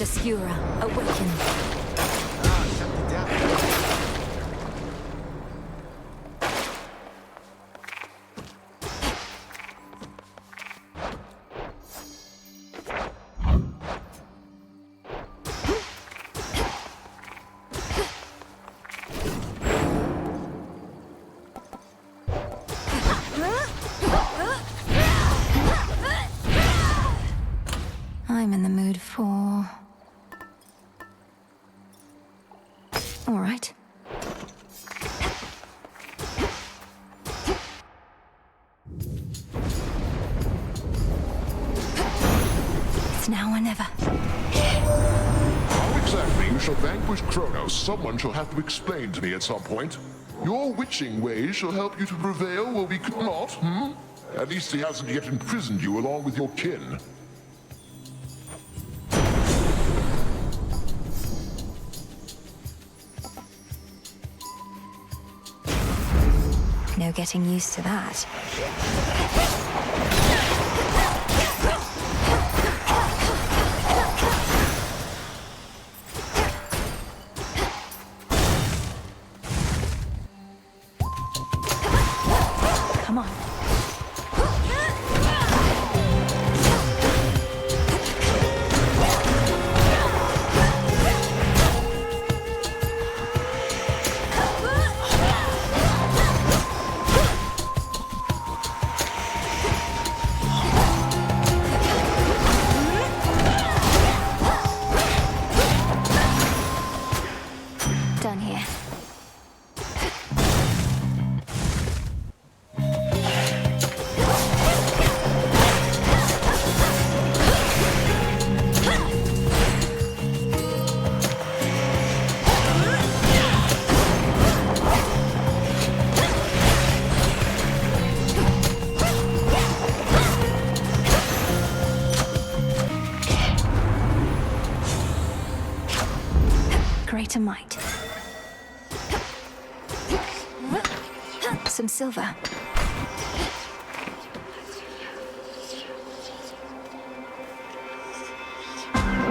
Obscura, awaken. Shut it down. I'm in the mood for... All right. It's now or never. How exactly you shall vanquish Kronos, someone shall have to explain to me at some point. Your witching ways shall help you to prevail where we could not, hmm? At least he hasn't yet imprisoned you along with your kin. No getting used to that. Come on. Done here. Greater might. Some silver.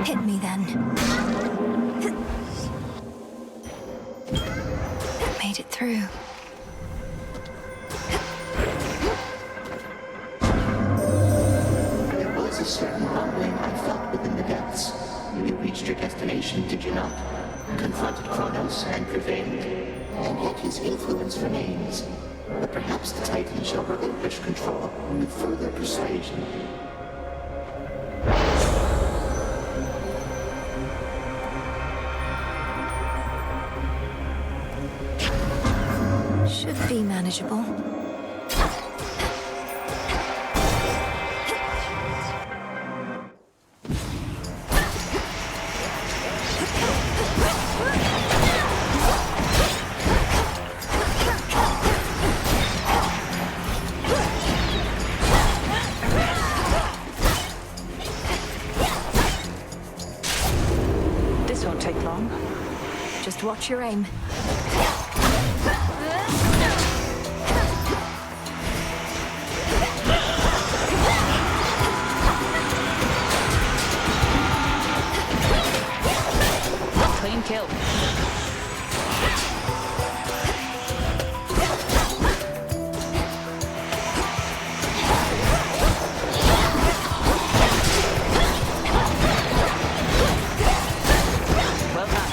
Hit me then. Made it through. There was a certain rumbling I felt within the depths. You reached your destination, did you not? Confronted Kronos and prevailed. And yet his influence remains. But perhaps the Titan shall relinquish control with further persuasion. Should be manageable. This won't take long. Just watch your aim. Clean kill. Well done.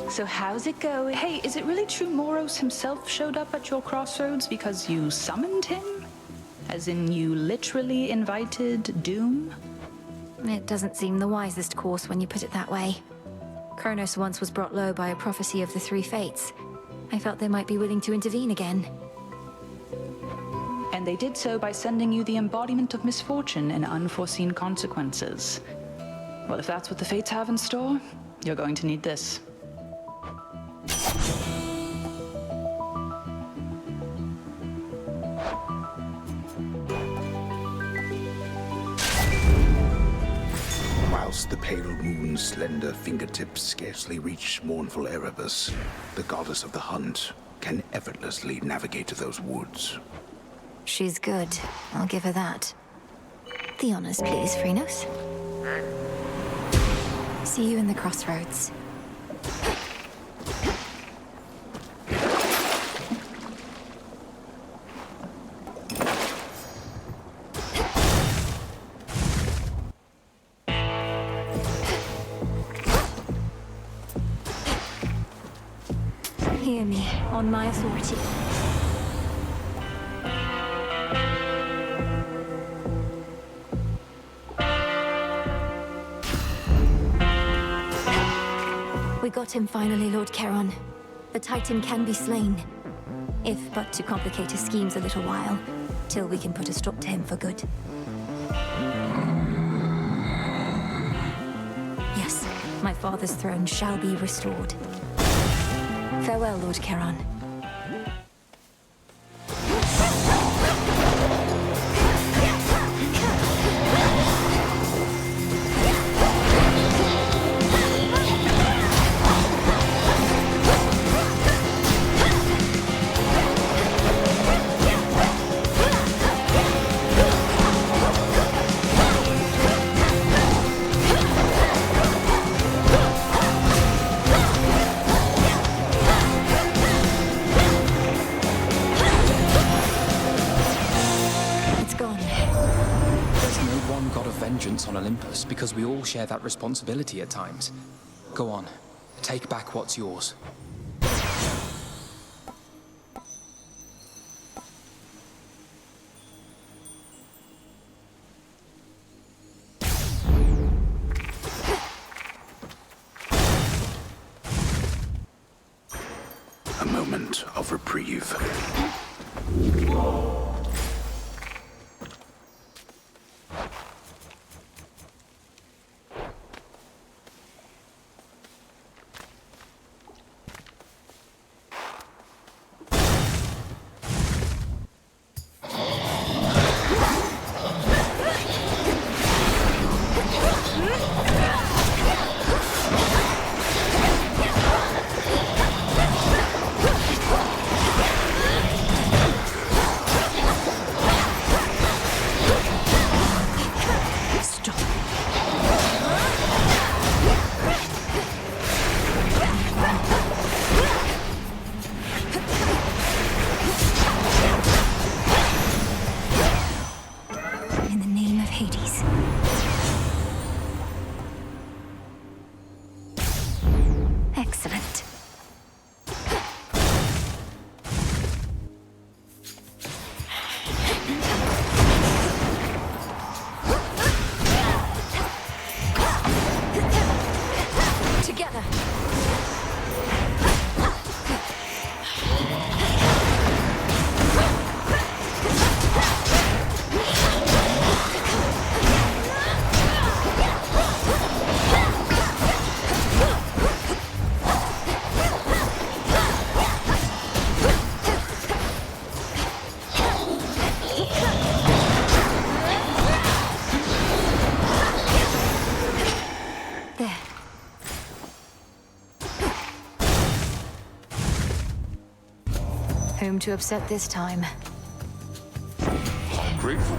So how's it going? Hey, is it really true Moros himself showed up at your crossroads because you summoned him? As in, you literally invited doom? It doesn't seem the wisest course when you put it that way. Kronos once was brought low by a prophecy of the three fates. I felt they might be willing to intervene again. And they did so by sending you the embodiment of misfortune and unforeseen consequences. Well, if that's what the fates have in store, you're going to need this. Whilst the pale moon's slender fingertips scarcely reach mournful Erebus, the goddess of the hunt can effortlessly navigate those woods. She's good. I'll give her that. The honors, please, Phrenos. See you in the crossroads. Hear me, on my authority. We got him finally, Lord Charon. The Titan can be slain. If but to complicate his schemes a little while, till we can put a stop to him for good. Yes, my father's throne shall be restored. Farewell, Lord Charon. On Olympus, because we all share that responsibility at times. Go on, take back what's yours. A moment of reprieve. Excellent. Together. Whom to upset this time? I'm grateful.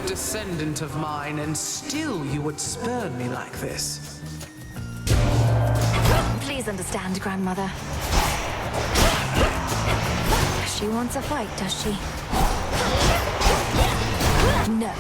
Descendant of mine, and still you would spurn me like this. Please understand, Grandmother. She wants a fight, does she? No.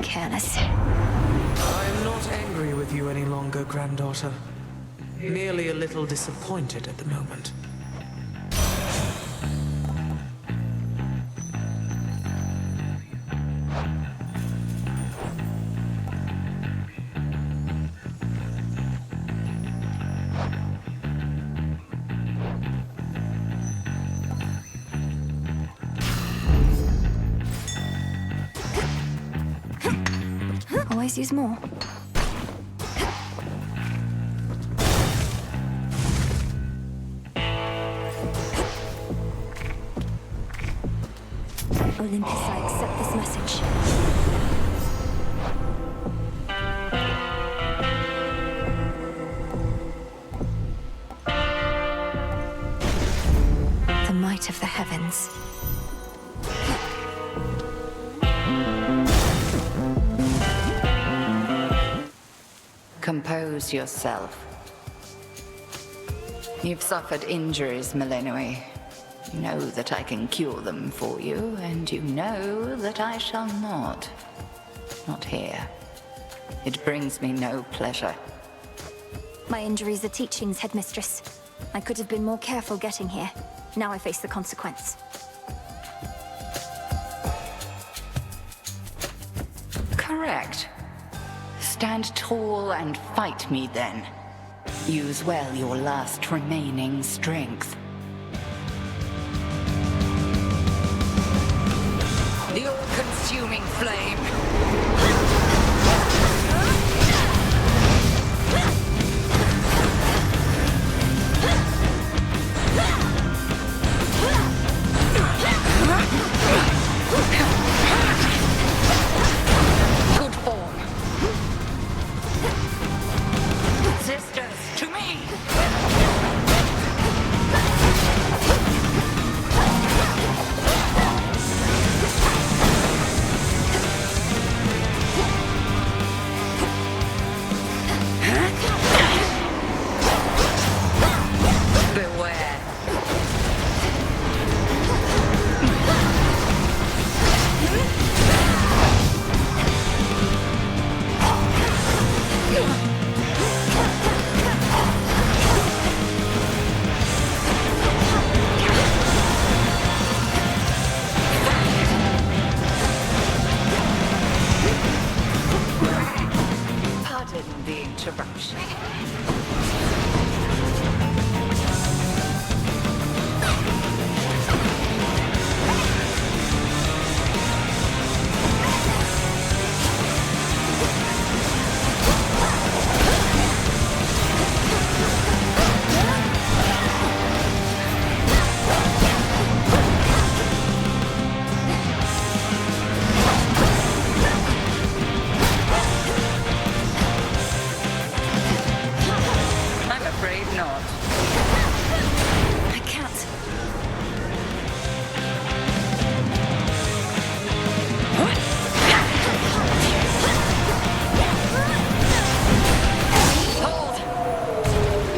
Careless. I'm not angry with you any longer, granddaughter. Merely a little disappointed at the moment. always use more. Olympus, I accept this message. The might of the heavens. Compose yourself. You've suffered injuries, Millenoi. You know that I can cure them for you, and you know that I shall not. Not here. It brings me no pleasure. My injuries are teachings, Headmistress. I could have been more careful getting here. Now I face the consequence. Correct. Stand tall and fight me then. Use well your last remaining strength. The all-consuming flame! Good form. Sisters, to me! Beware. Pardon the interruption. I'm afraid not. I can't. Hold.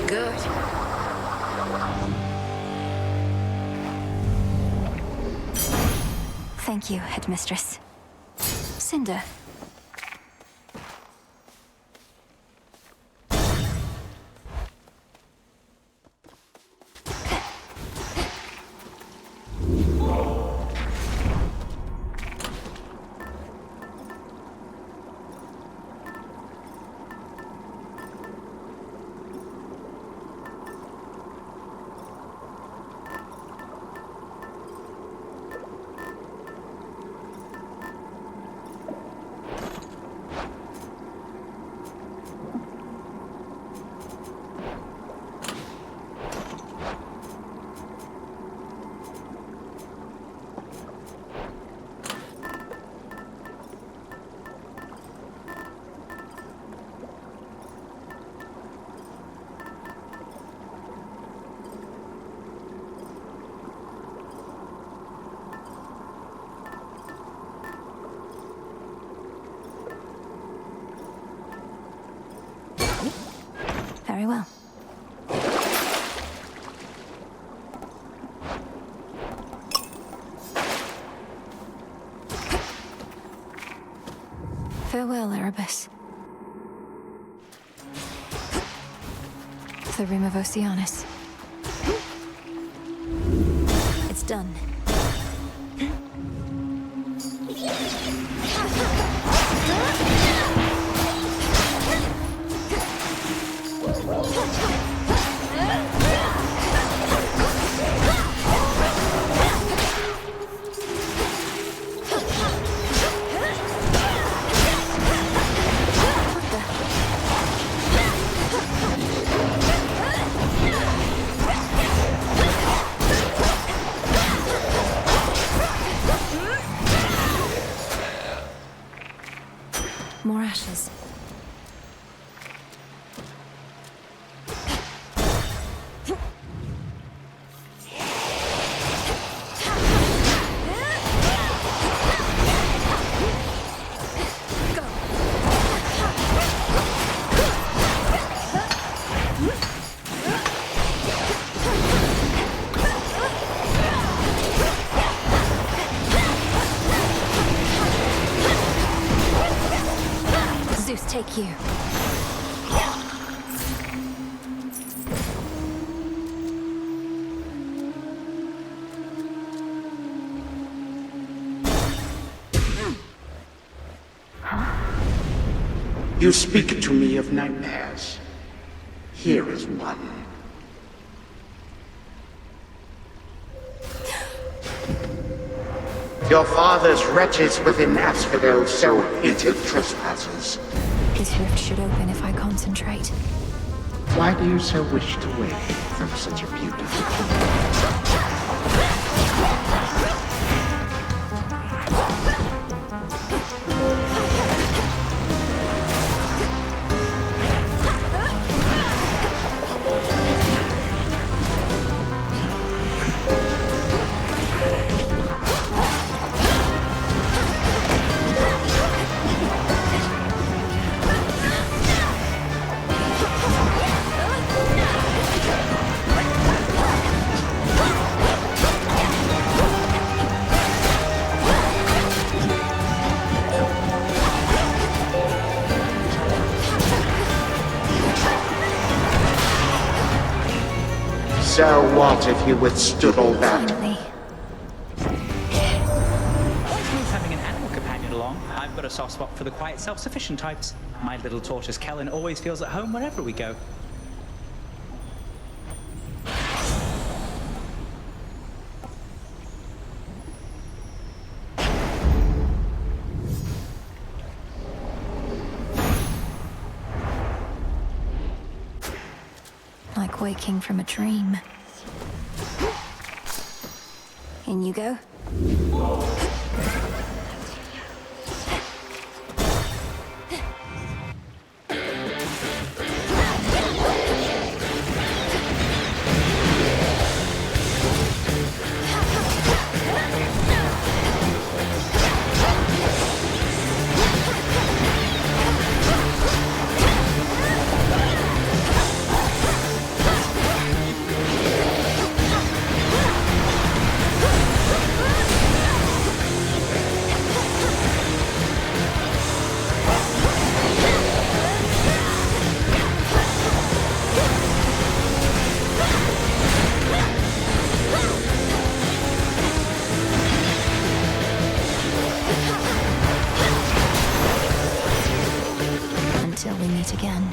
Good. Thank you, Headmistress. Cinder. Very well. Farewell, Erebus. The Rim of Oceanus. It's done. Thank you. You speak to me of nightmares. Here is one. Your father's wretches within Asphodel so hated trespassers. This rift should open if I concentrate. Why do you so wish to wake from such a beautiful dream? So what if you withstood all that? Finally. Always means having an animal companion along. I've got a soft spot for the quiet, self-sufficient types. My little tortoise Kellen always feels at home wherever we go. Like waking from a dream. In you go. Until we meet again.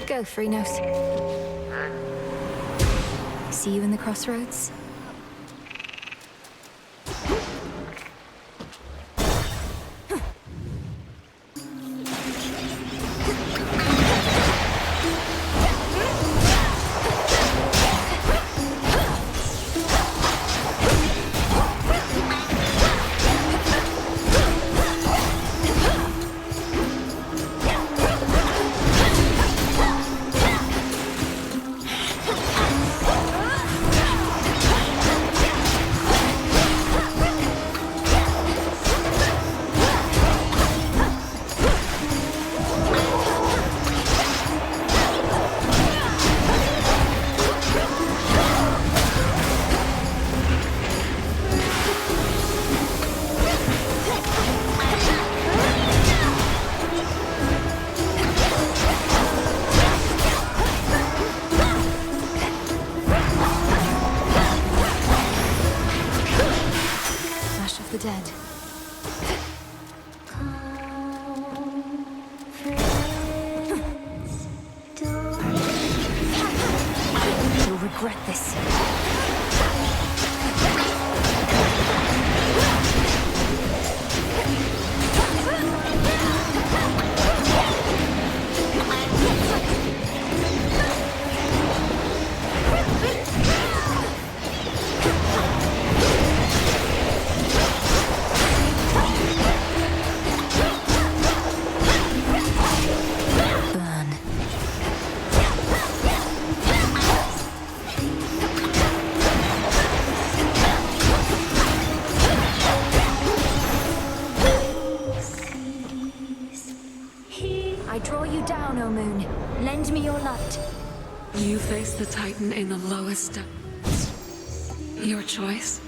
Go, Freenos. See you in the crossroads? The dead. You'll regret this. Face the Titan in the lowest depths. Your choice.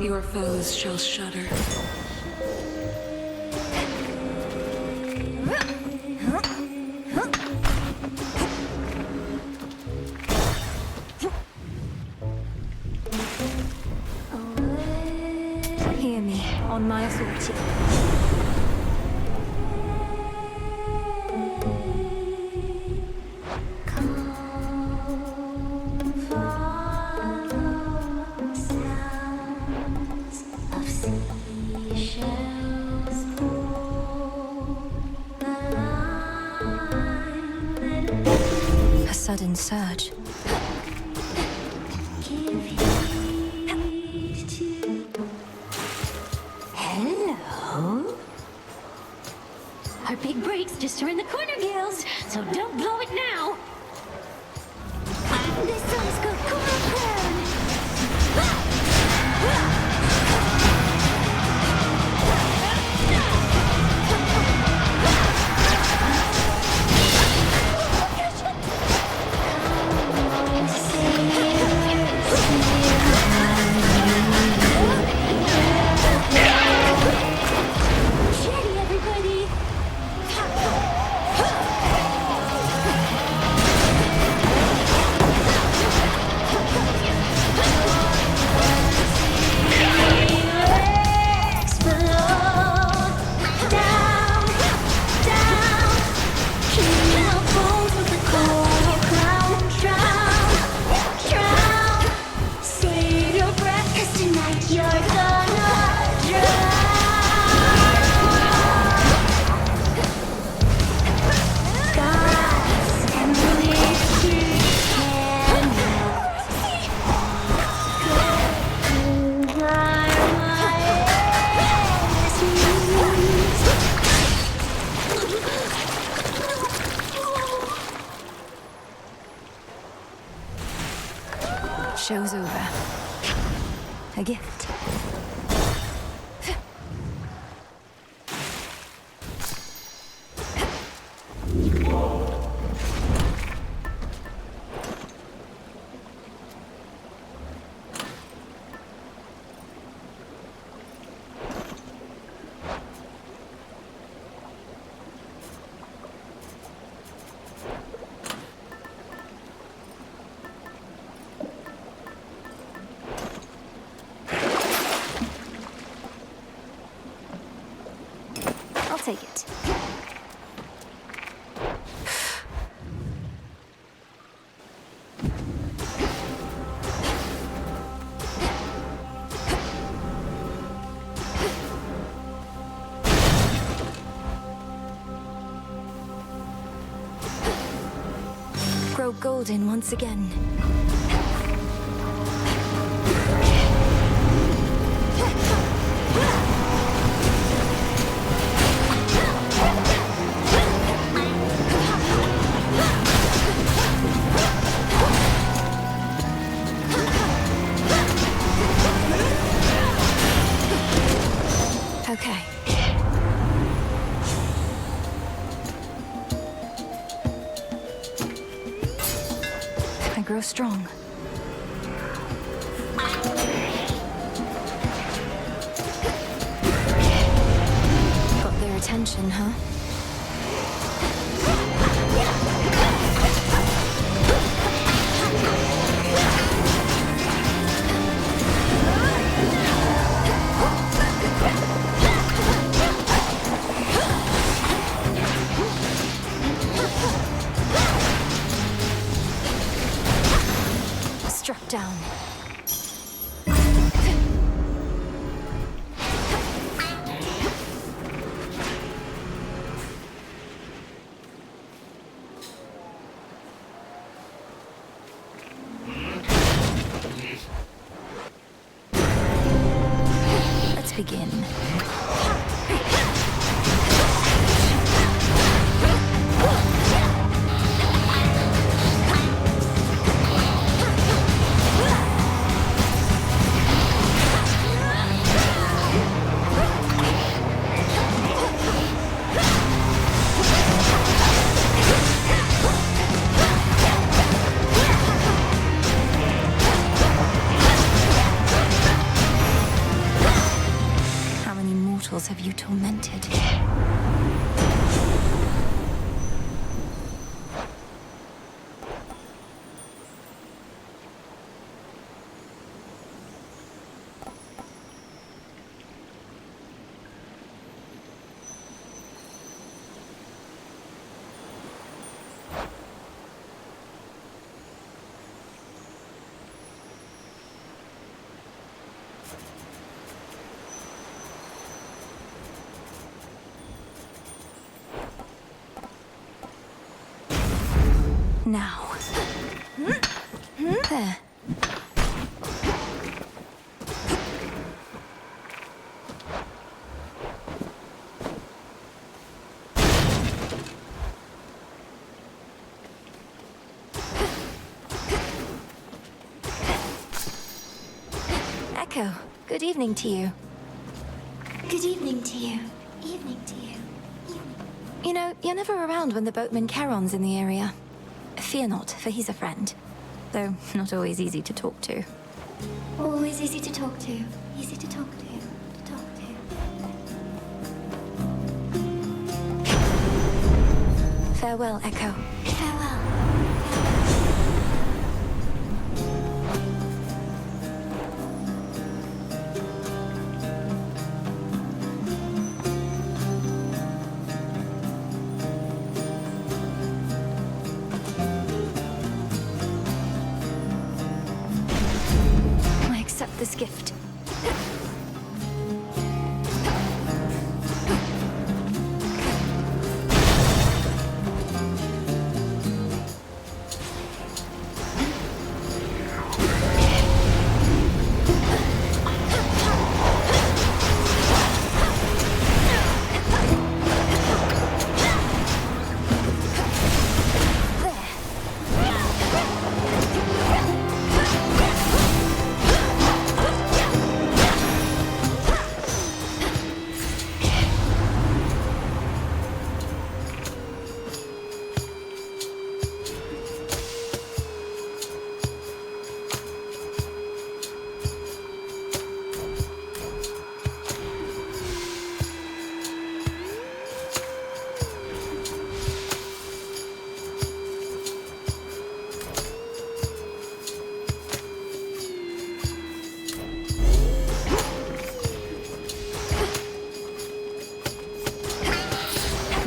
Your foes shall shudder. Hear me, on my authority. A sudden surge. Hello? Our big break's just around the corner, Gales, so don't blow it now. The sun's got coral crown. Jetty, everybody! Show's over. A gift. I'll take it. Grow golden once again. Okay. I grow strong. Got their attention, huh? Struck down. you tormented. Now. There. Echo, good evening to you. Good evening to you. Evening to you. You know, you're never around when the boatman Charon's in the area. Fear not, for he's a friend. Though not always easy to talk to. Always easy to talk to. Easy to talk to. Farewell, Echo. Farewell. I accept this gift.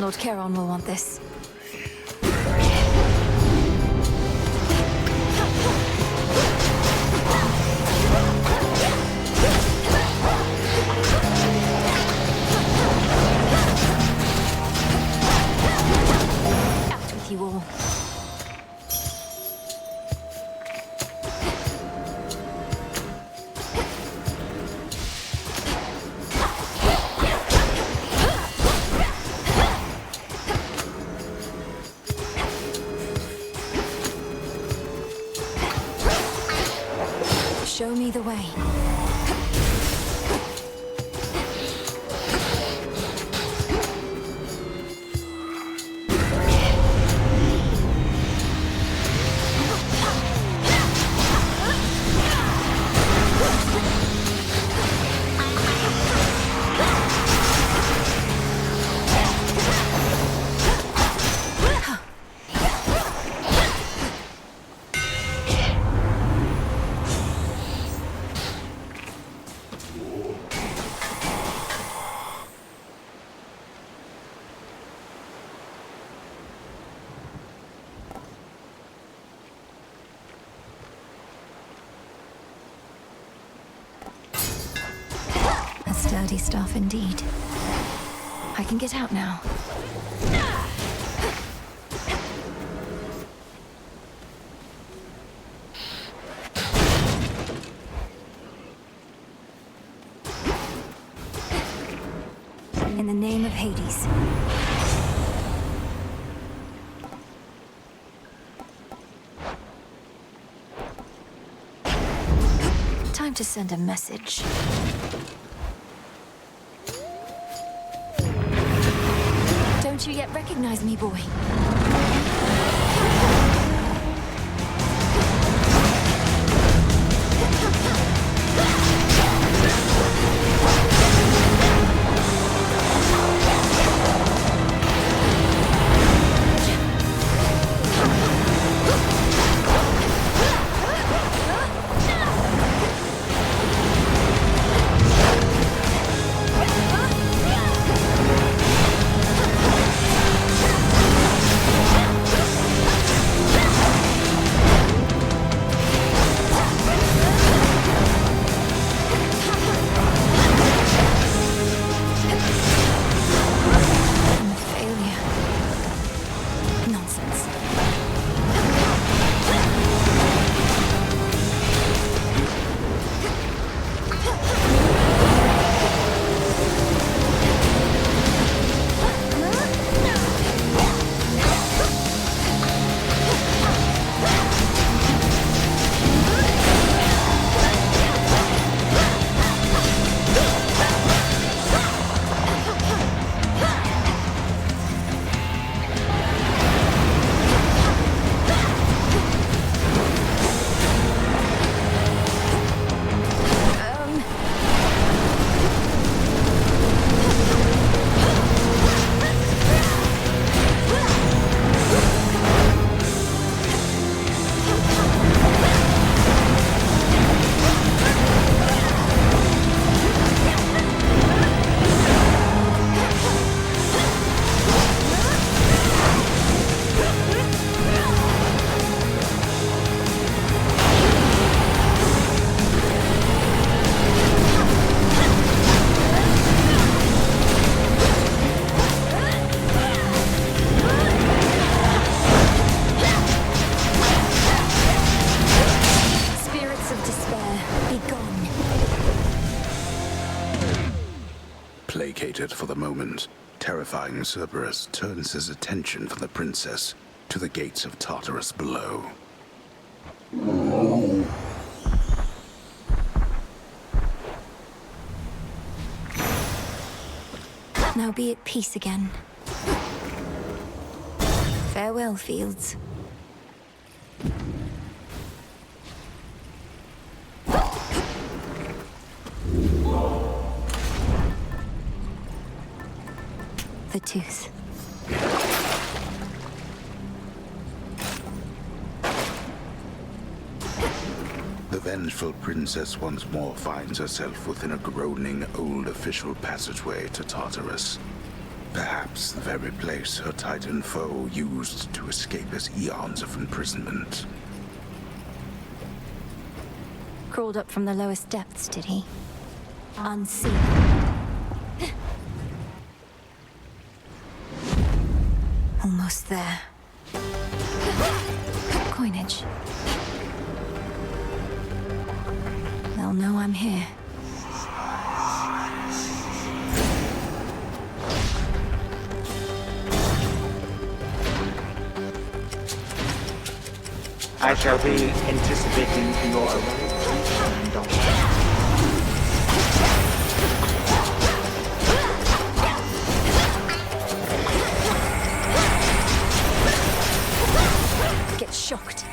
Lord Charon will want this. Out with you all. Show me the way. Sturdy stuff indeed. I can get out now. In the name of Hades. Time to send a message. Don't you yet recognize me, boy? moment, terrifying Cerberus turns his attention from the princess to the gates of Tartarus below. Now be at peace again. Farewell, fields. The tooth. The vengeful princess once more finds herself within a groaning old official passageway to Tartarus. Perhaps the very place her Titan foe used to escape his eons of imprisonment. Crawled up from the lowest depths, did he? Unseen. Almost there. Coinage. They'll know I'm here. I shall be anticipating your arrival, granddaughter. Get shocked.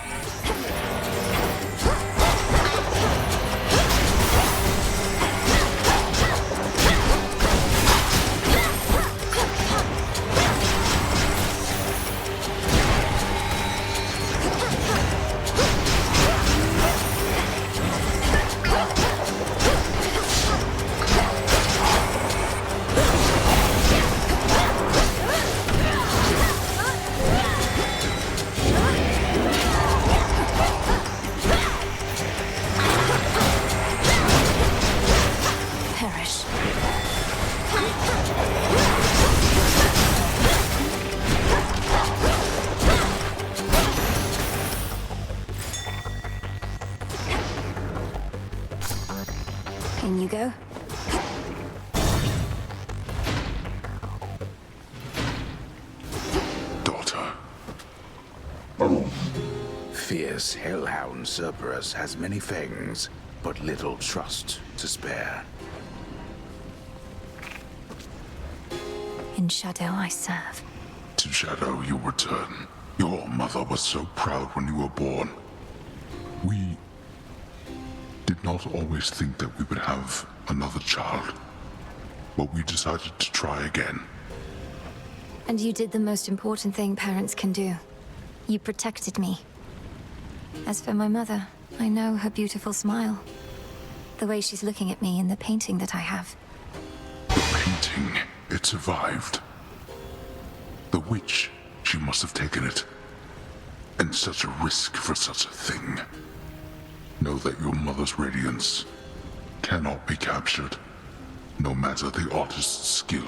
In you go. Daughter. Fierce hellhound Cerberus has many fangs, but little trust to spare. In shadow I serve. To shadow you return. Your mother was so proud when you were born. We did not always think that we would have another child, but we decided to try again. And you did the most important thing parents can do. You protected me. As for my mother, I know her beautiful smile. The way she's looking at me in the painting that I have. The painting, it survived. The witch, she must have taken it. And such a risk for such a thing. Know that your mother's radiance cannot be captured, no matter the artist's skill.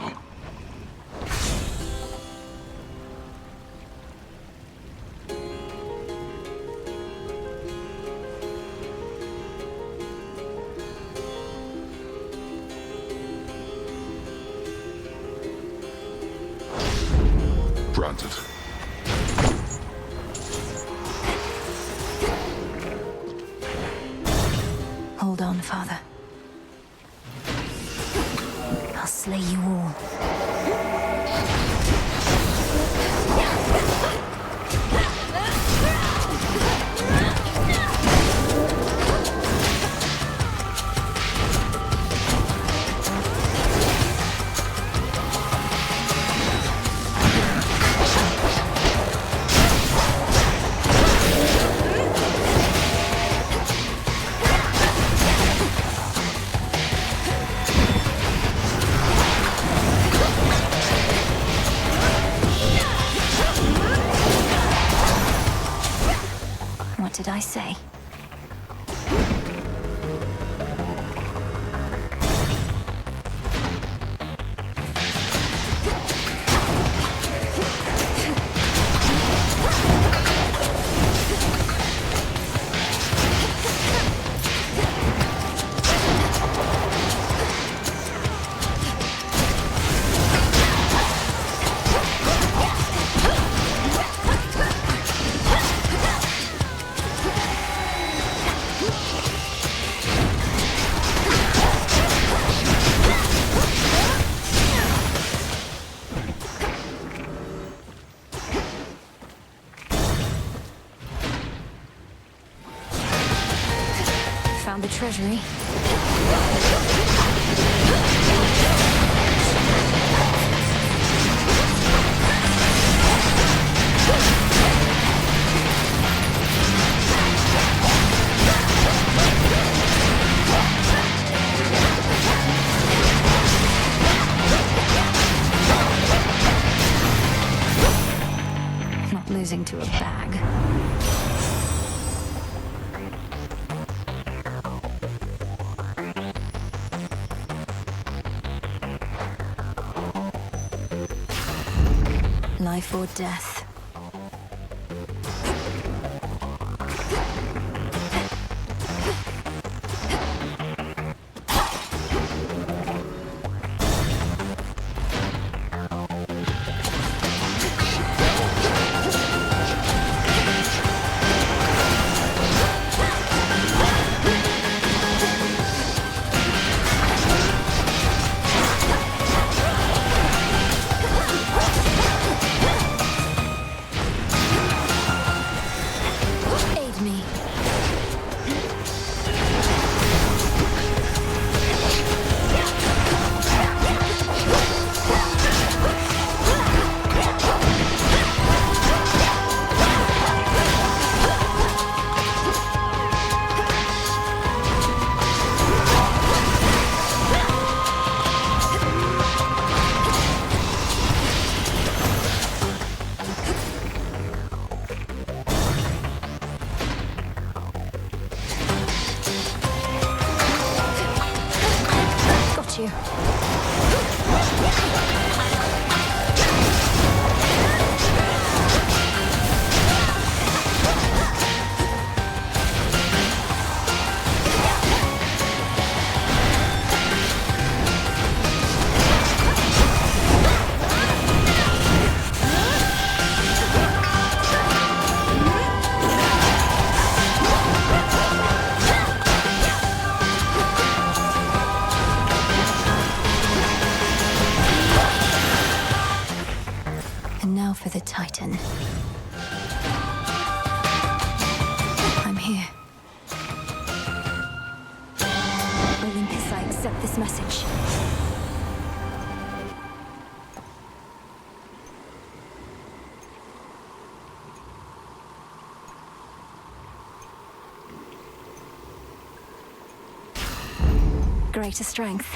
Granted. Hold on, Father. I'll slay you all. What did I say? around the treasury. Not losing to a bag. Life or death. You. For the Titan. I'm here. Olympus, I accept this message. Greater strength.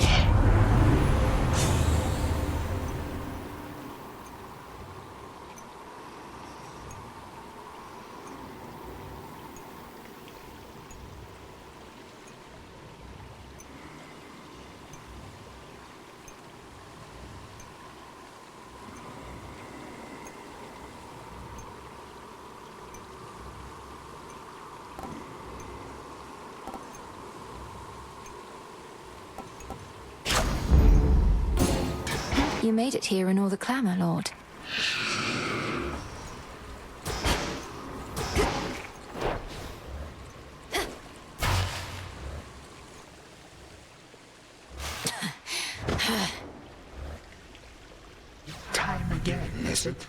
You made it here in all the clamor, Lord. Time again, is it?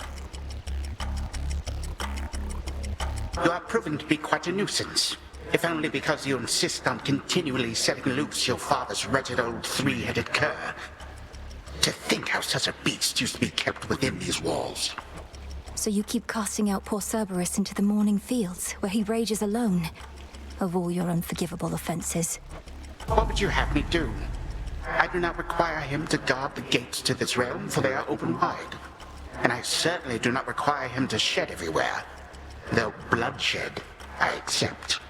You are proving to be quite a nuisance. If only because you insist on continually setting loose your father's wretched old three-headed cur. To think how such a beast used to be kept within these walls. So you keep casting out poor Cerberus into the morning fields, where he rages alone, of all your unforgivable offenses. What would you have me do? I do not require him to guard the gates to this realm, for they are open wide. And I certainly do not require him to shed everywhere, though bloodshed I accept.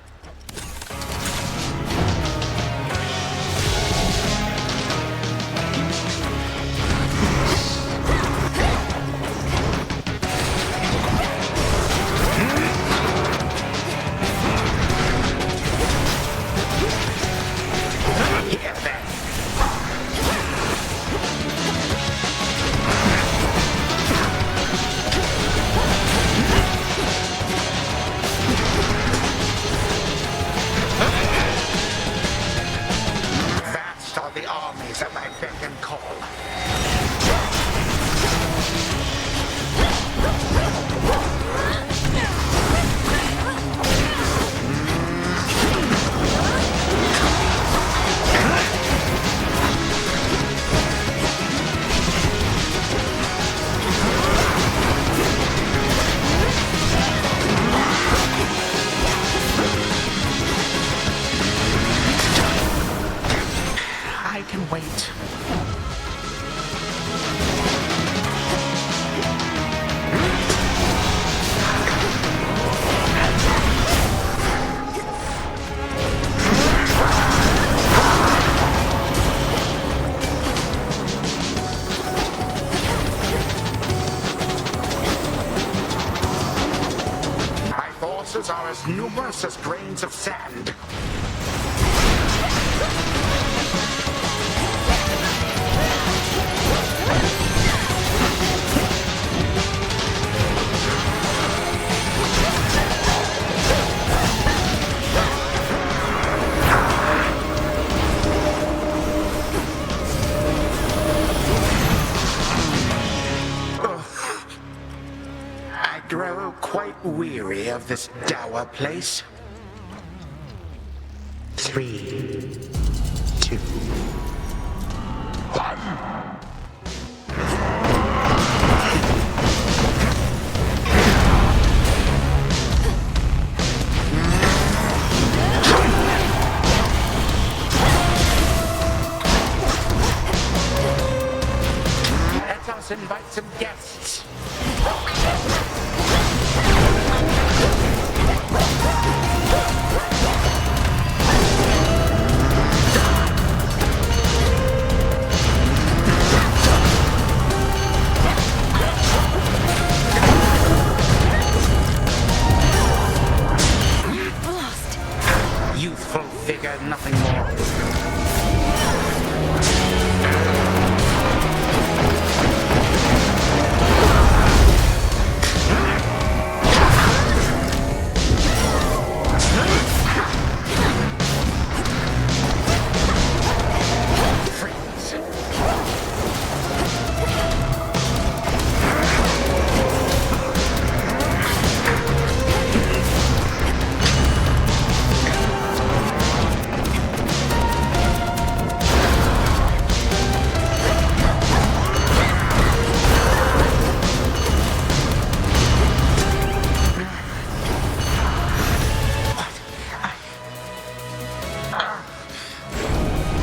monsters are as numerous as grains of sand. I grow quite weary of this dour place. 3, 2, 1. Let us invite some guests. Youthful figure, nothing more.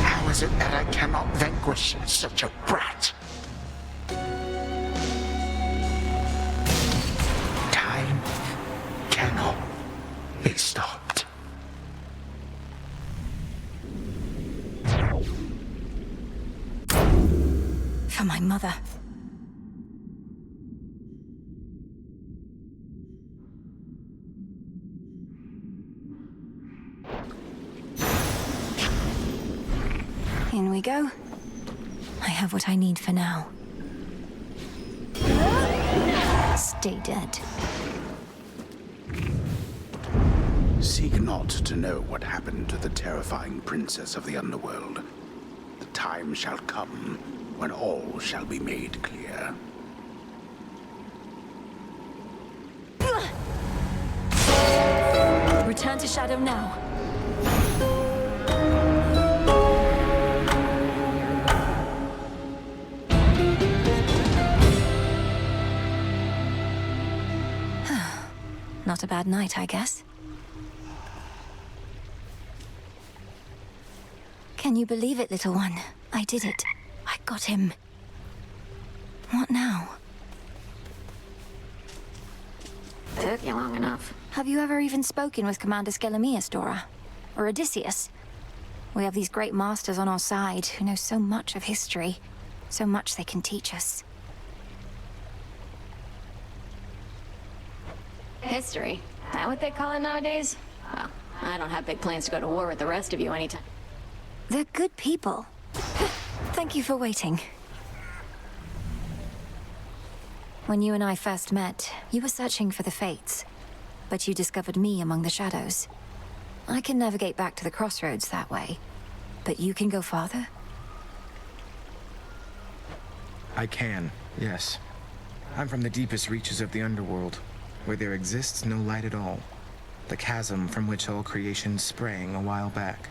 How is it that I cannot vanquish such a brat? Time cannot be stopped. For my mother. In we go. I have what I need for now. Stay dead. Seek not to know what happened to the terrifying princess of the underworld. The time shall come when all shall be made clear. Return to Shadow now. Not a bad night, I guess. Can you believe it, little one? I did it. I got him. What now? Took you long enough. Have you ever even spoken with Commander Skelemius, Dora? Or Odysseus? We have these great masters on our side who know so much of history. So much they can teach us. History. That what they call it nowadays? Well, I don't have big plans to go to war with the rest of you anytime. They're good people. Thank you for waiting. When you and I first met, you were searching for the Fates. But you discovered me among the shadows. I can navigate back to the crossroads that way. But you can go farther? I can, yes. I'm from the deepest reaches of the underworld, where there exists no light at all. The chasm from which all creation sprang a while back.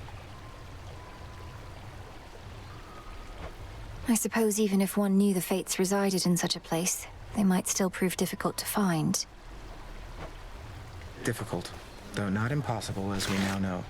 I suppose even if one knew the Fates resided in such a place, they might still prove difficult to find. Difficult, though not impossible as we now know.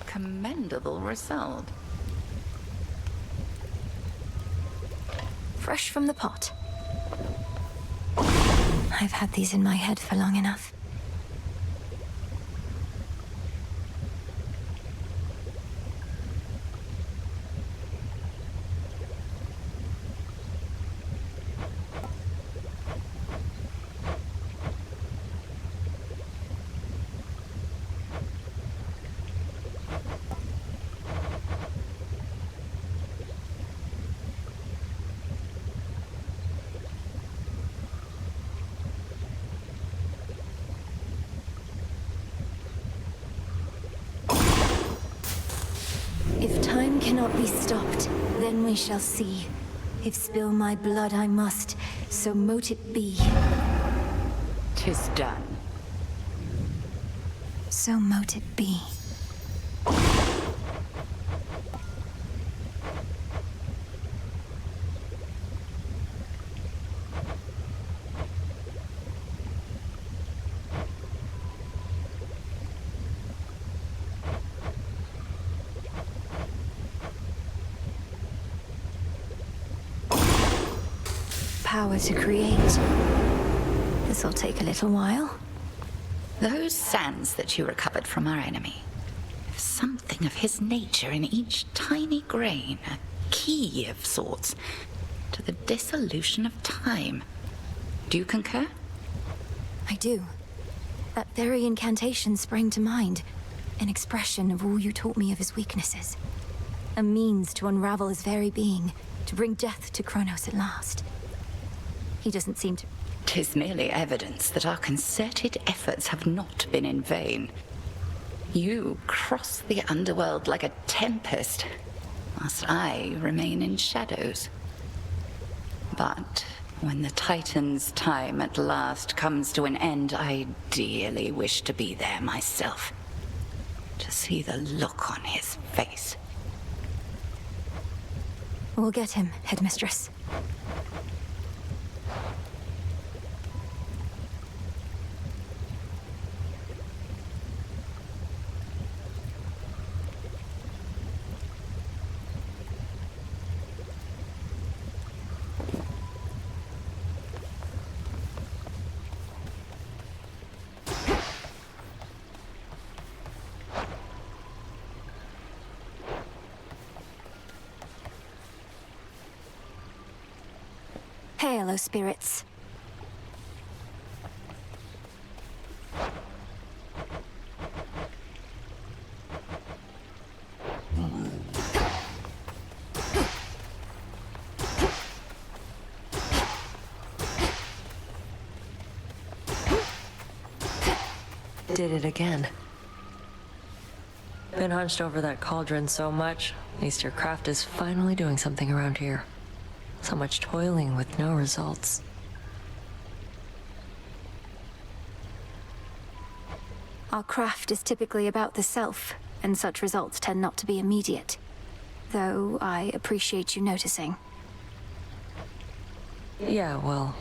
Commendable result. Fresh from the pot. I've had these in my head for long enough. If time cannot be stopped, then we shall see. If spill my blood I must, so mote it be. 'Tis done. So mote it be. Power to create. This'll take a little while. Those sands that you recovered from our enemy. Something of his nature in each tiny grain, a key of sorts, to the dissolution of time. Do you concur? I do. That very incantation sprang to mind. An expression of all you taught me of his weaknesses. A means to unravel his very being, to bring death to Kronos at last. He doesn't seem to... 'Tis merely evidence that our concerted efforts have not been in vain. You cross the underworld like a tempest, whilst I remain in shadows. But when the Titan's time at last comes to an end, I dearly wish to be there myself. To see the look on his face. We'll get him, Headmistress. Hail, O spirits. Did it again. Been hunched over that cauldron so much, at least your craft is finally doing something around here. So much toiling with no results. Our craft is typically about the self, and such results tend not to be immediate. Though I appreciate you noticing. Yeah, well...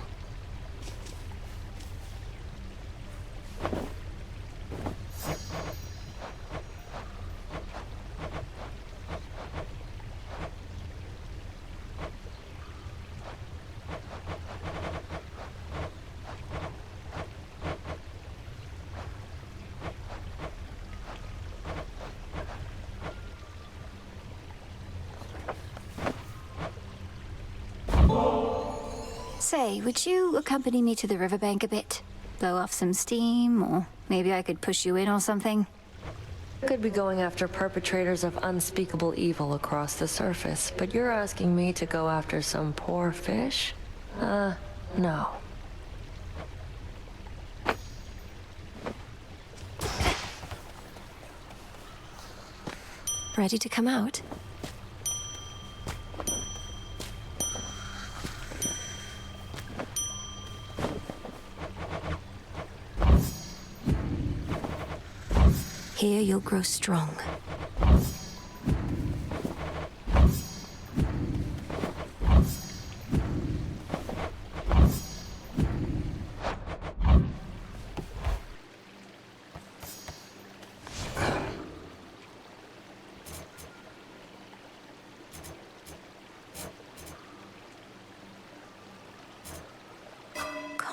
Say, would you accompany me to the riverbank a bit? Blow off some steam, or maybe I could push you in or something? Could be going after perpetrators of unspeakable evil across the surface, but you're asking me to go after some poor fish? No. Ready to come out? Here you'll grow strong.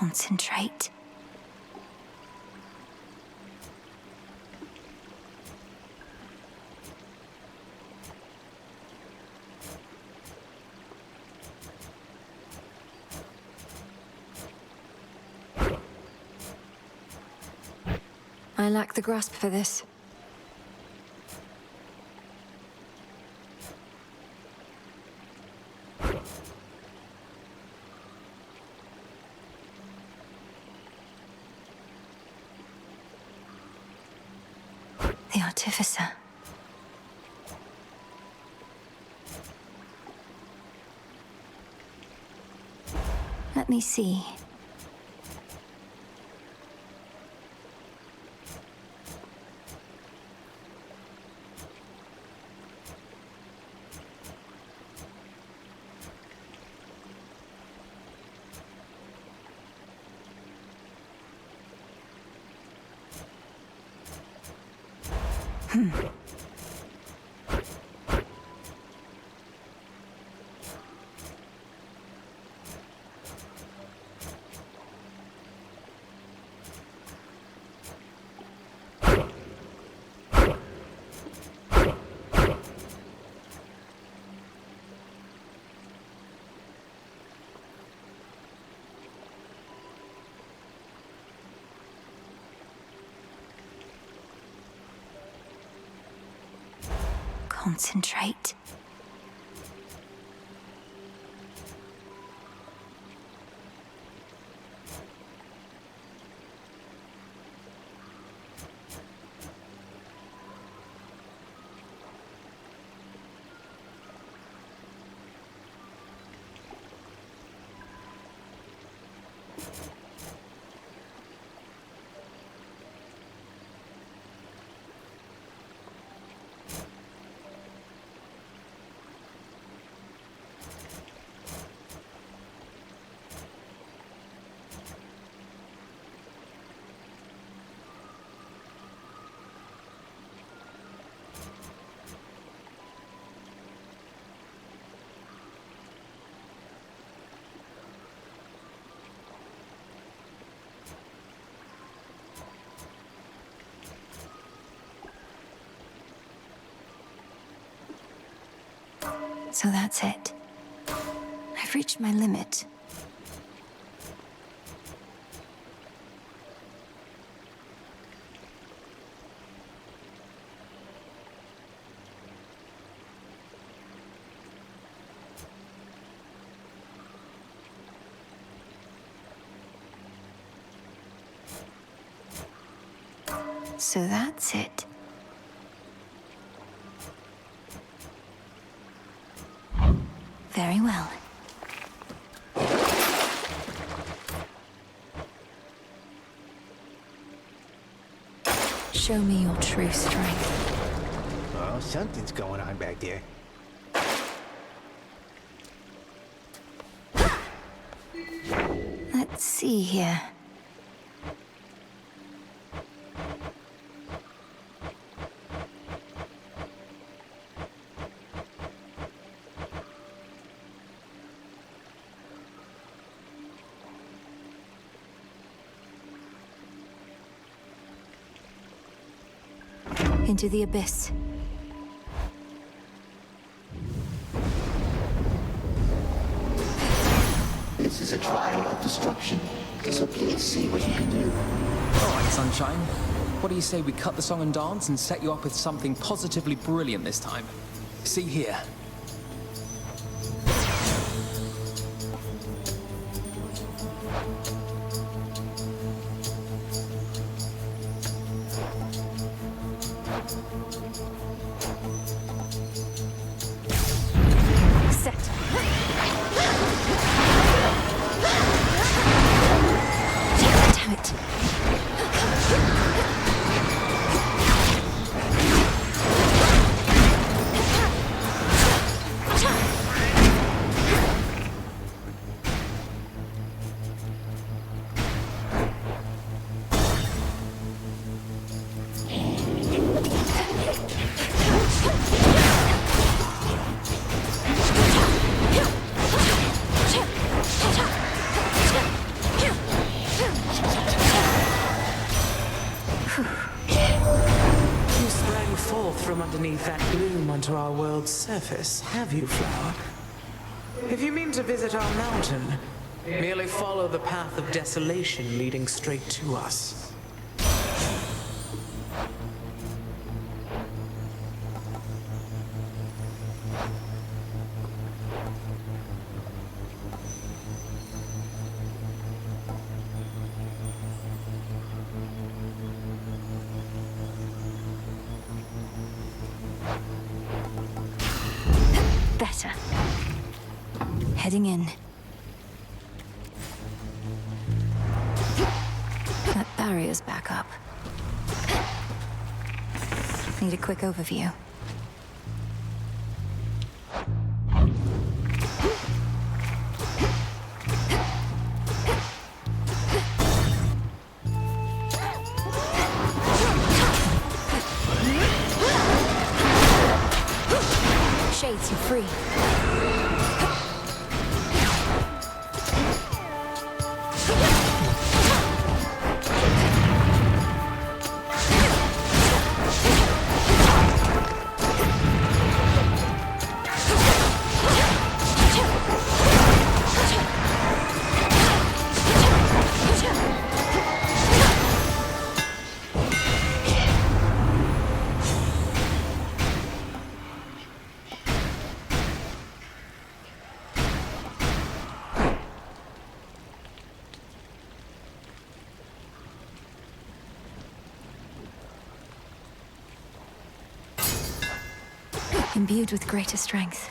Concentrate. I lack the grasp for this. The Artificer. Let me see. Concentrate. So that's it. I've reached my limit. So that's it. Very well. Show me your true strength. Well, something's going on back there. Let's see here. Into the abyss. This is a trial of destruction, so please see what you can do. All right, Sunshine. What do you say we cut the song and dance and set you up with something positively brilliant this time? See here. to our world's surface, have you, Flower? If you mean to visit our mountain, merely follow the path of desolation leading straight to us. Better. Heading in. That barrier's back up. Need a quick overview. Shades, you're free. Imbued with greater strength.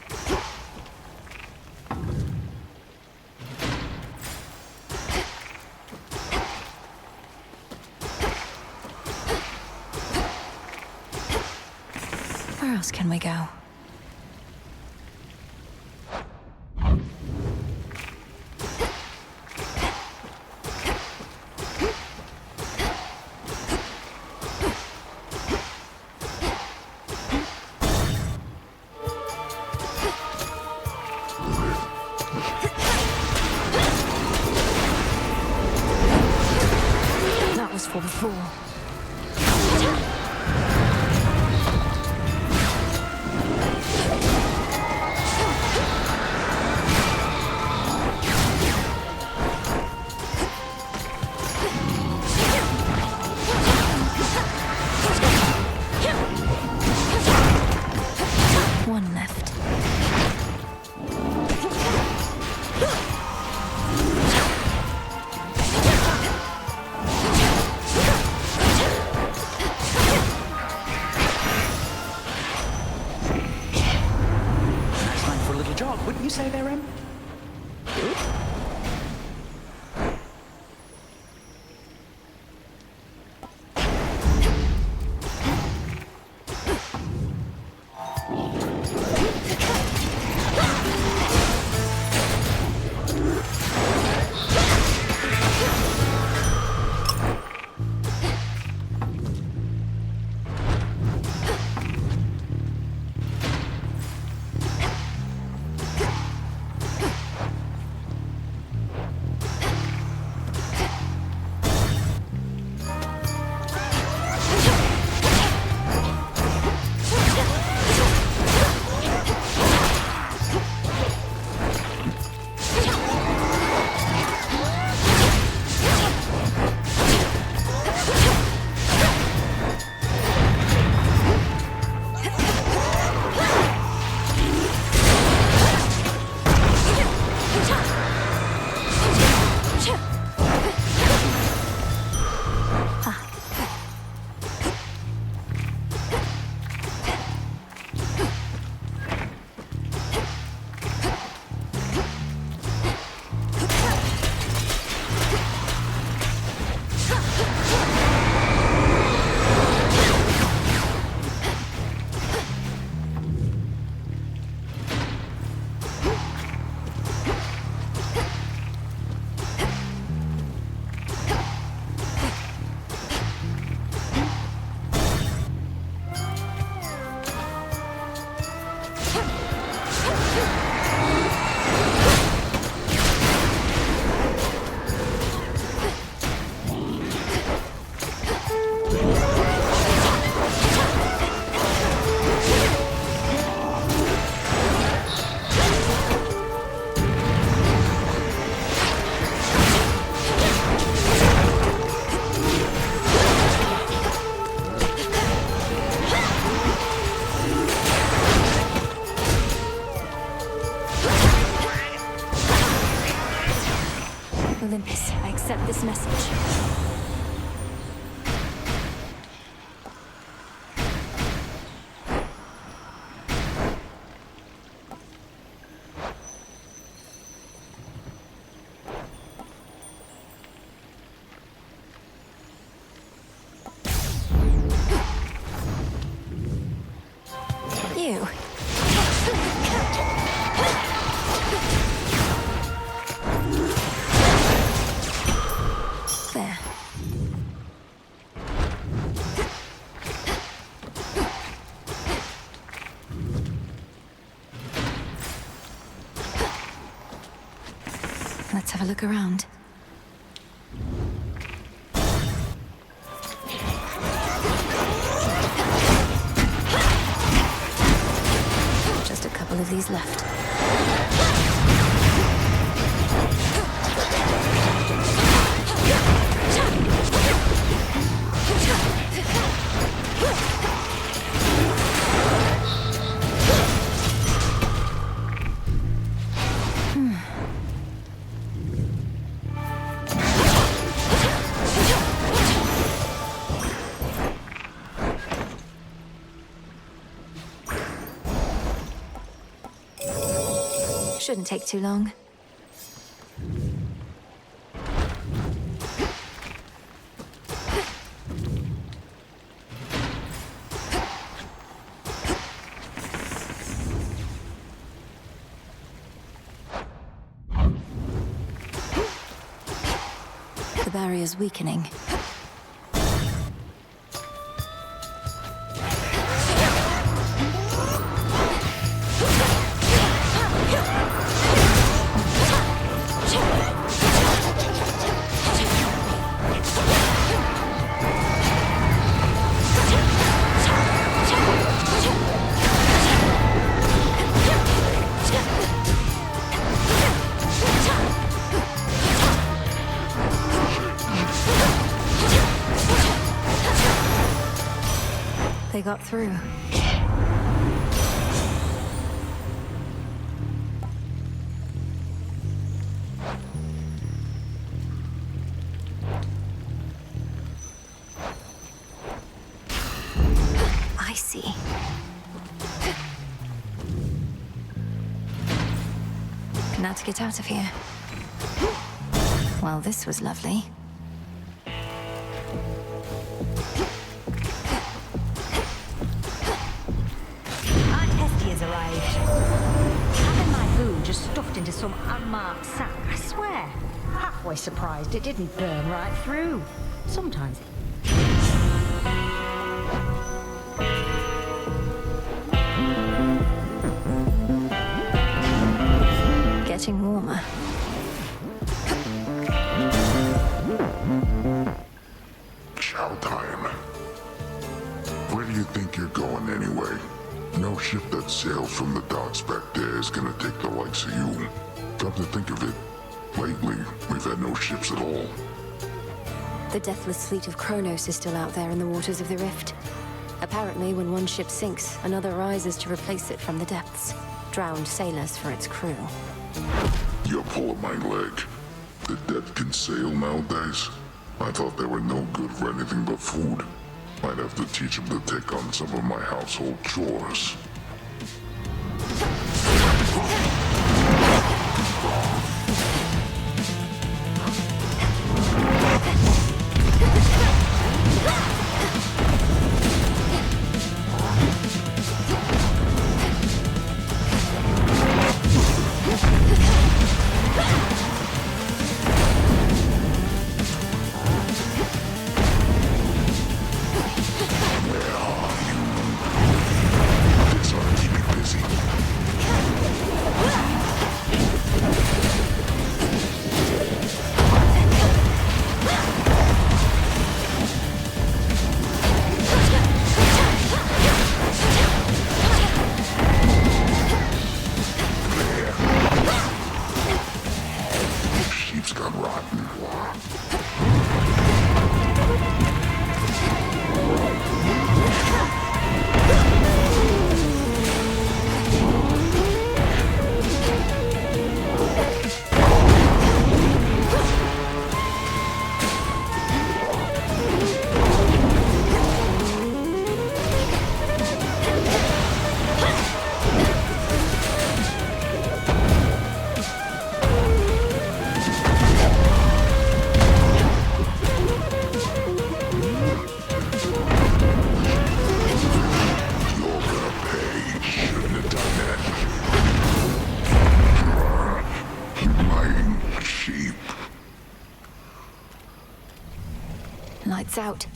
Where else can we go? For the fool. One left. Wouldn't you say there, Em? Olympus, I accept this message. You. There. Let's have a look around. Just a couple of these left. Shouldn't take too long. The barrier's weakening. They got through. I see. Now to get out of here. Well, this was lovely. Arrived. Having my food just stuffed into some unmarked sack, I swear. Halfway surprised it didn't burn right through. Sometimes it... Getting warmer. Chow time. Where do you think you're going anyway? No ship that sails from the docks back there is gonna take the likes of you. Come to think of it, lately, we've had no ships at all. The deathless fleet of Kronos is still out there in the waters of the Rift. Apparently, when one ship sinks, another rises to replace it from the depths. Drowned sailors for its crew. You're pulling my leg. The dead can sail nowadays? I thought they were no good for anything but food. Might have to teach them to take on some of my household chores. Lights out.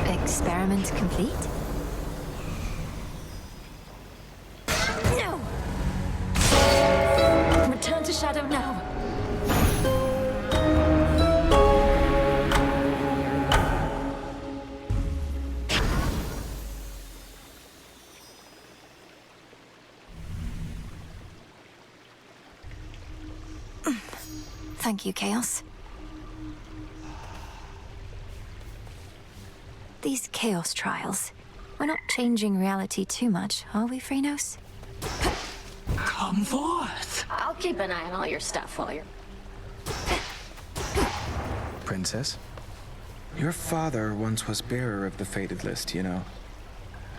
Experiment complete? No! Return to Shadow now. Thank you, Chaos. These Chaos trials, we're not changing reality too much, are we, Phrenos? Come forth. I'll keep an eye on all your stuff while you're... Princess? Your father once was bearer of the fated list, you know.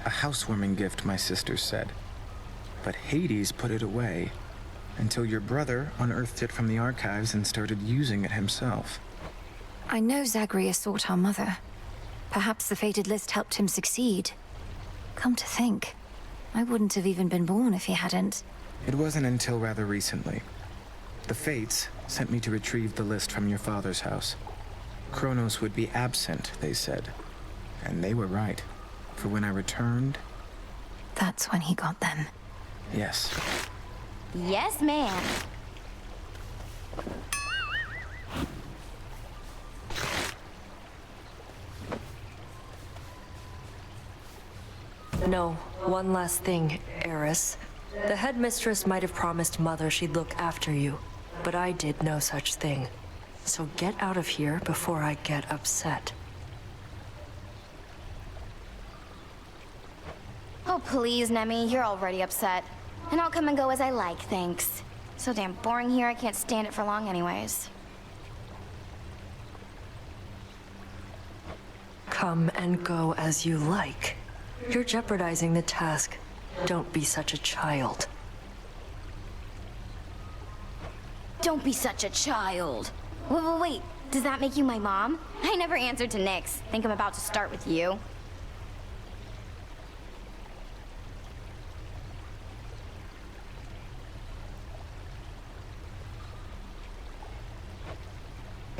A housewarming gift, my sisters said. But Hades put it away, until your brother unearthed it from the archives and started using it himself. I know Zagreus sought our mother. Perhaps the fated list helped him succeed. Come to think, I wouldn't have even been born if he hadn't. It wasn't until rather recently. The Fates sent me to retrieve the list from your father's house. Kronos would be absent, they said. And they were right. For when I returned... That's when he got them. Yes. Yes, ma'am. No, one last thing, Eris. The headmistress might have promised Mother she'd look after you, but I did no such thing. So get out of here before I get upset. Oh, please, Nemi, you're already upset. And I'll come and go as I like, thanks. So damn boring here, I can't stand it for long anyways. Come and go as you like. You're jeopardizing the task. Don't be such a child. Don't be such a child. Wait, does that make you my mom? I never answered to Nyx. Think I'm about to start with you.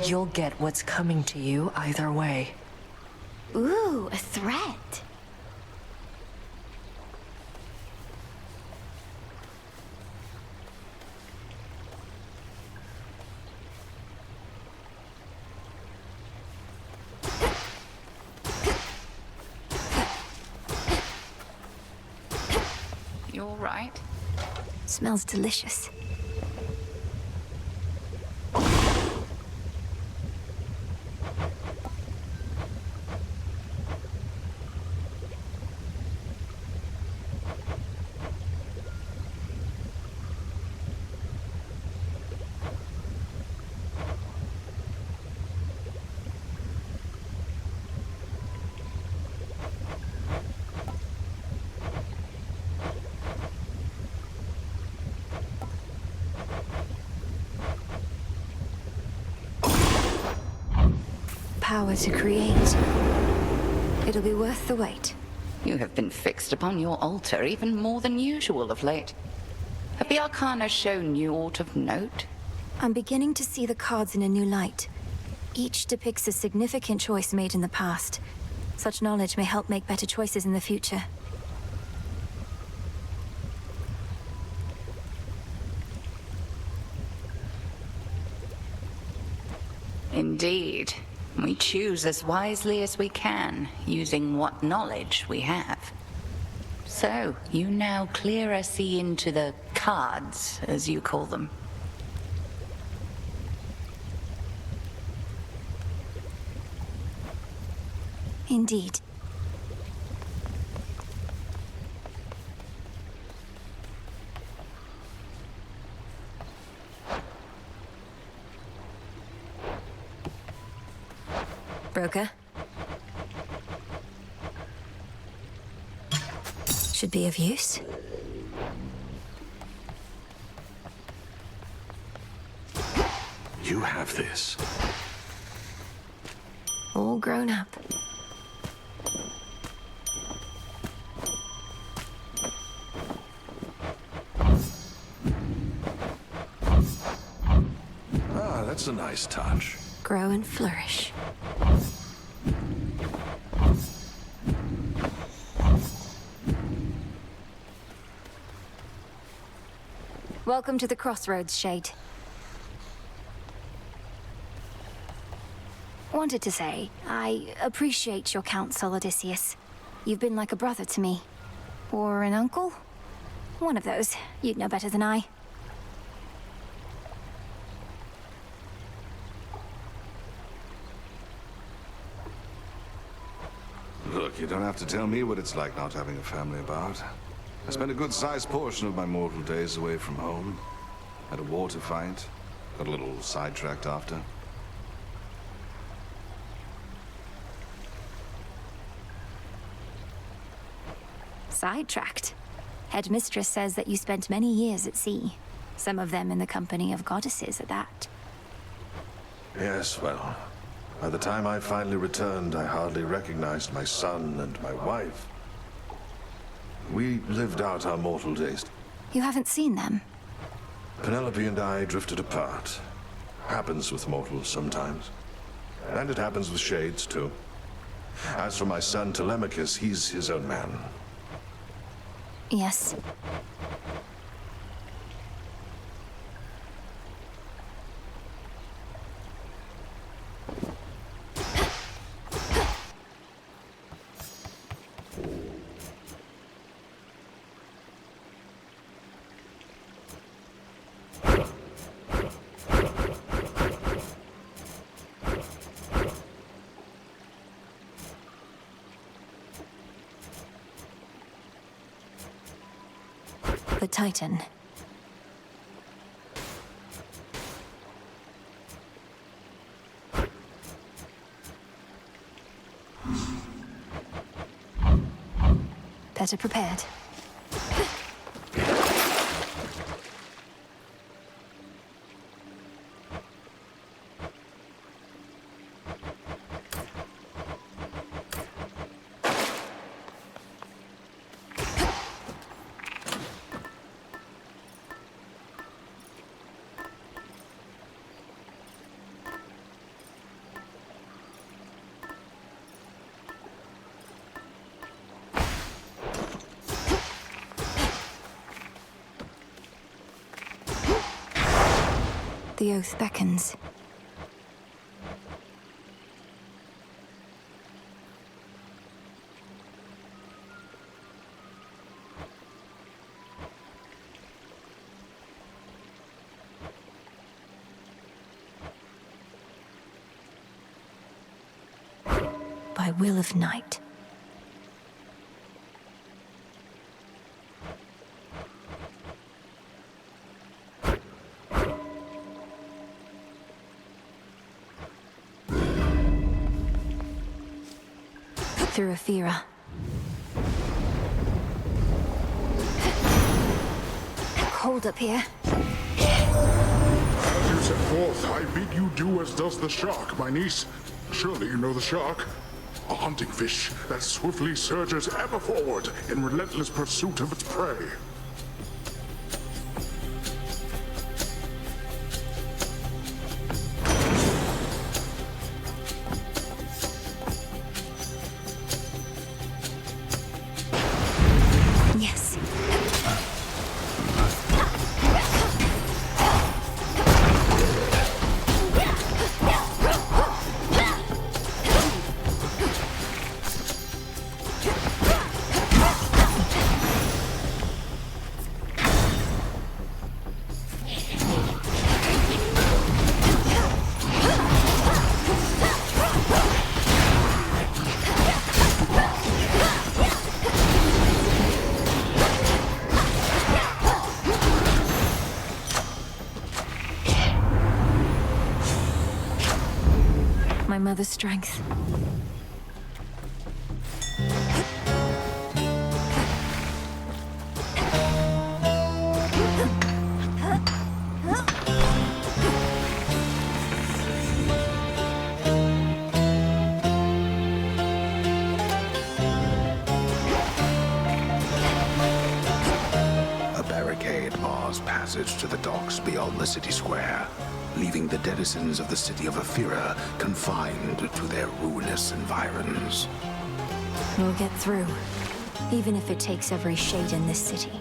You'll get what's coming to you either way. Ooh, a threat. You all right? Smells delicious. Power to create. It'll be worth the wait. You have been fixed upon your altar even more than usual of late. Have the Arcana shown you aught of note? I'm beginning to see the cards in a new light. Each depicts a significant choice made in the past. Such knowledge may help make better choices in the future. Indeed. We choose as wisely as we can, using what knowledge we have. So, you now clearer see into the cards, as you call them. Indeed. Broker. Should be of use. You have this. All grown up. Ah, that's a nice touch. grow and flourish. Welcome to the Crossroads, Shade. Wanted to say, I appreciate your counsel, Odysseus. You've been like a brother to me. Or an uncle? One of those. You'd know better than I. Look, you don't have to tell me what it's like not having a family about. I spent a good-sized portion of my mortal days away from home. Had a war to fight. Got a little sidetracked after. Sidetracked? Headmistress says that you spent many years at sea. Some of them in the company of goddesses at that. Yes, well, by the time I finally returned, I hardly recognized my son and my wife. We lived out our mortal days. You haven't seen them? Penelope and I drifted apart. Happens with mortals sometimes. And it happens with shades, too. As for my son Telemachus, he's his own man. Yes. The Titan. Better prepared. The oath beckons. By will of night. Through Ephira. Cold up here. As you set forth, I bid you do as does the shark, my niece. Surely you know the shark. A hunting fish that swiftly surges ever forward in relentless pursuit of its prey. Yes. My mother's strength. A barricade bars passage to the docks beyond the city square. leaving the denizens of the city of Aphira confined to their ruinous environs. We'll get through, even if it takes every shade in this city.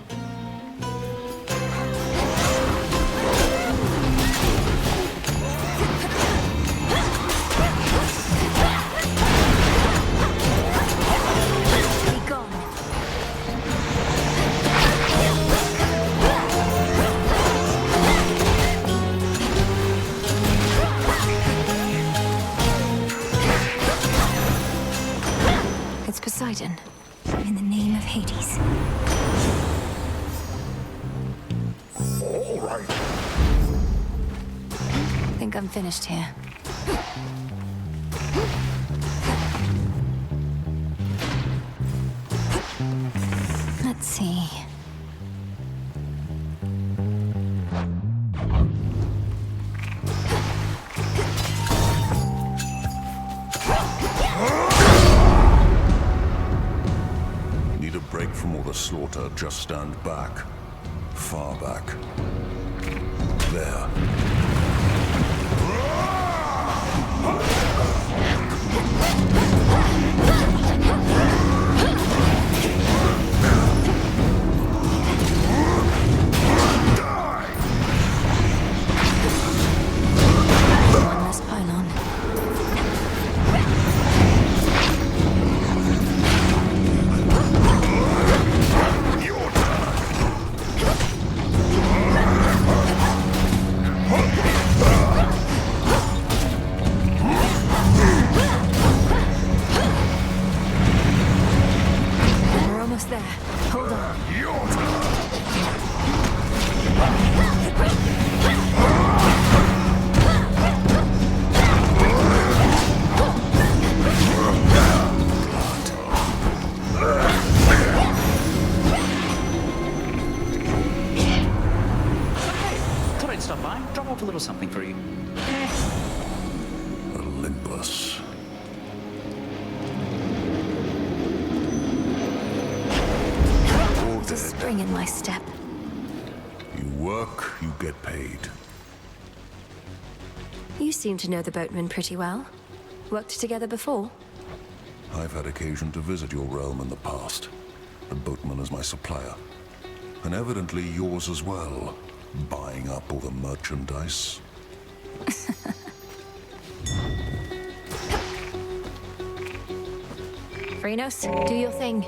Poseidon, in the name of Hades. All right. Think I'm finished here. Let's see. From all the slaughter, just stand back. Far back. There. One less pylon. Something for you. Olympus. There's a spring in my step. You work, you get paid. You seem to know the boatman pretty well. Worked together before? I've had occasion to visit your realm in the past. The boatman is my supplier. And evidently yours as well. Buying up all the merchandise. Phrynos, do your thing.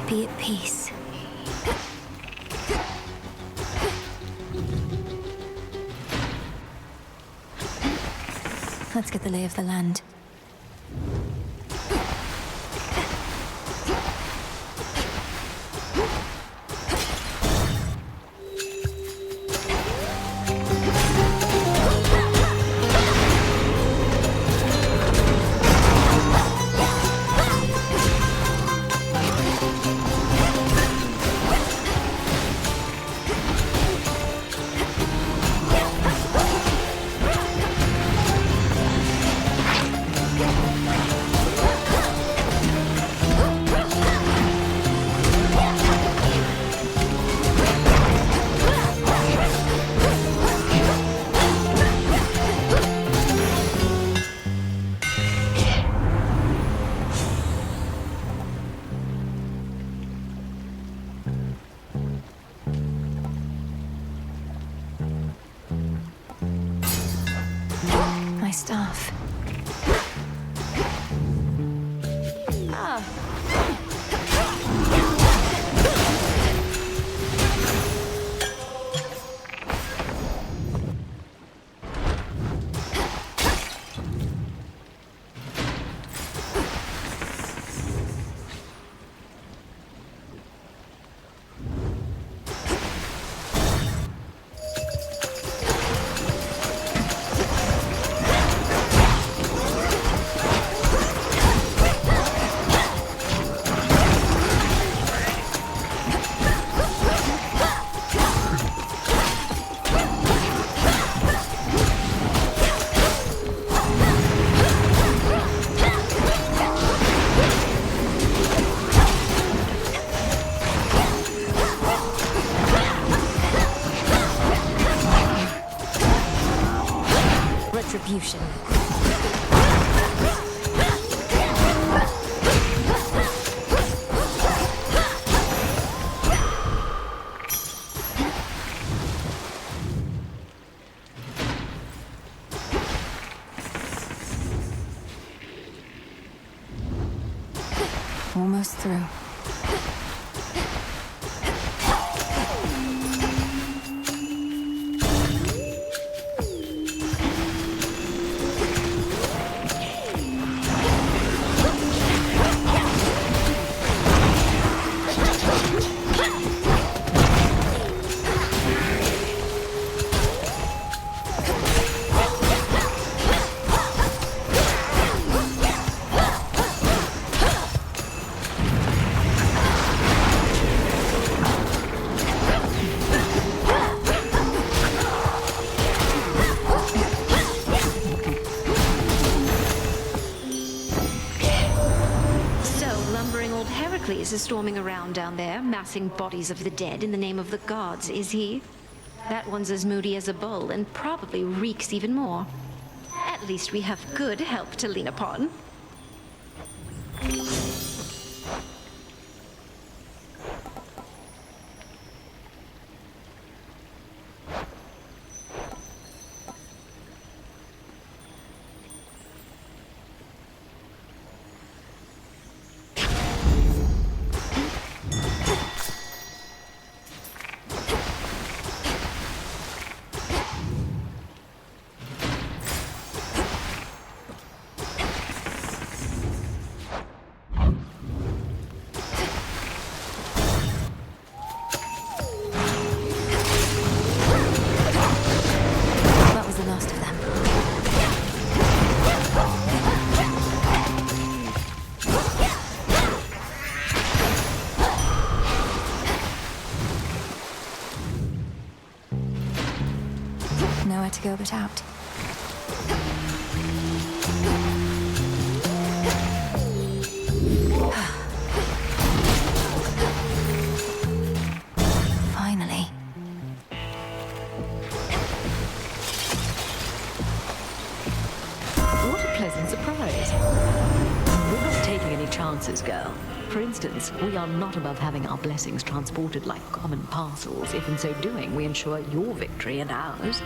Be at peace. Let's get the lay of the land. My staff. Ah. storming around down there, massing bodies of the dead in the name of the gods, is he? That one's as moody as a bull, and probably reeks even more. At least we have good help to lean upon. Nowhere to go but out. Finally. What a pleasant surprise. We're not taking any chances, girl. For instance, we are not above having our blessings transported like common parcels, if in so doing we ensure your victory and ours.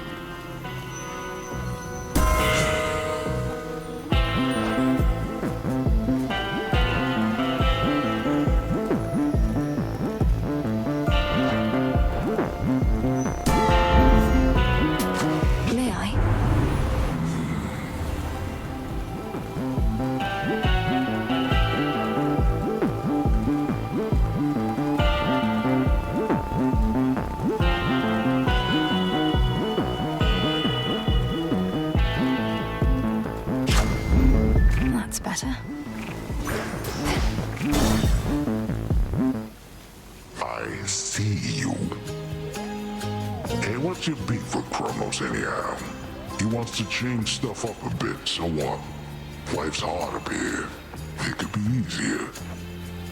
Better. I see you. Hey, what's your beef for Kronos anyhow? He wants to change stuff up a bit, so what? Life's hard up here. It could be easier.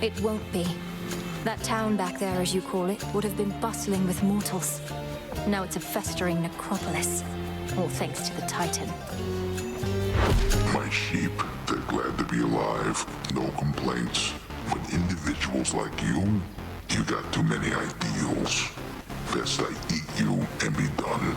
It won't be. That town back there, as you call it, would have been bustling with mortals. Now it's a festering necropolis. All thanks to the Titan. My sheep, they're glad to be alive. No complaints. But individuals like you got too many ideals. Best I eat you and be done.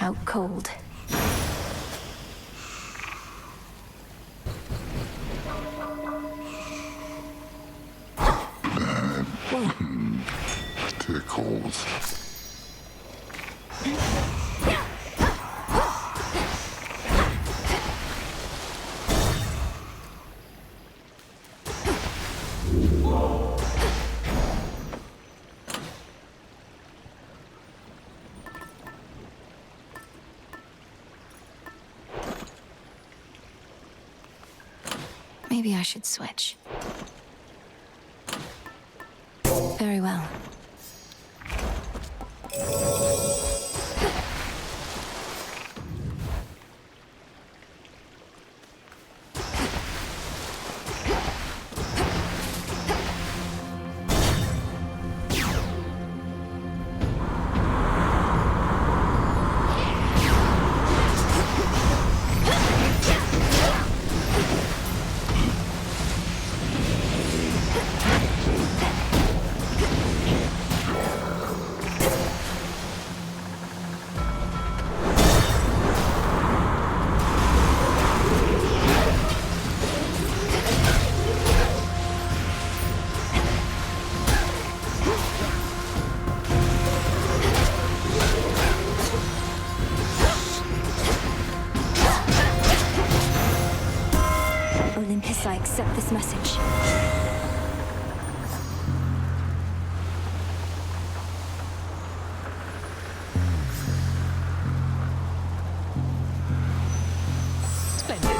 Out cold. Tickles. Maybe I should switch. Very well. Olympus, I accept this message. Splendid.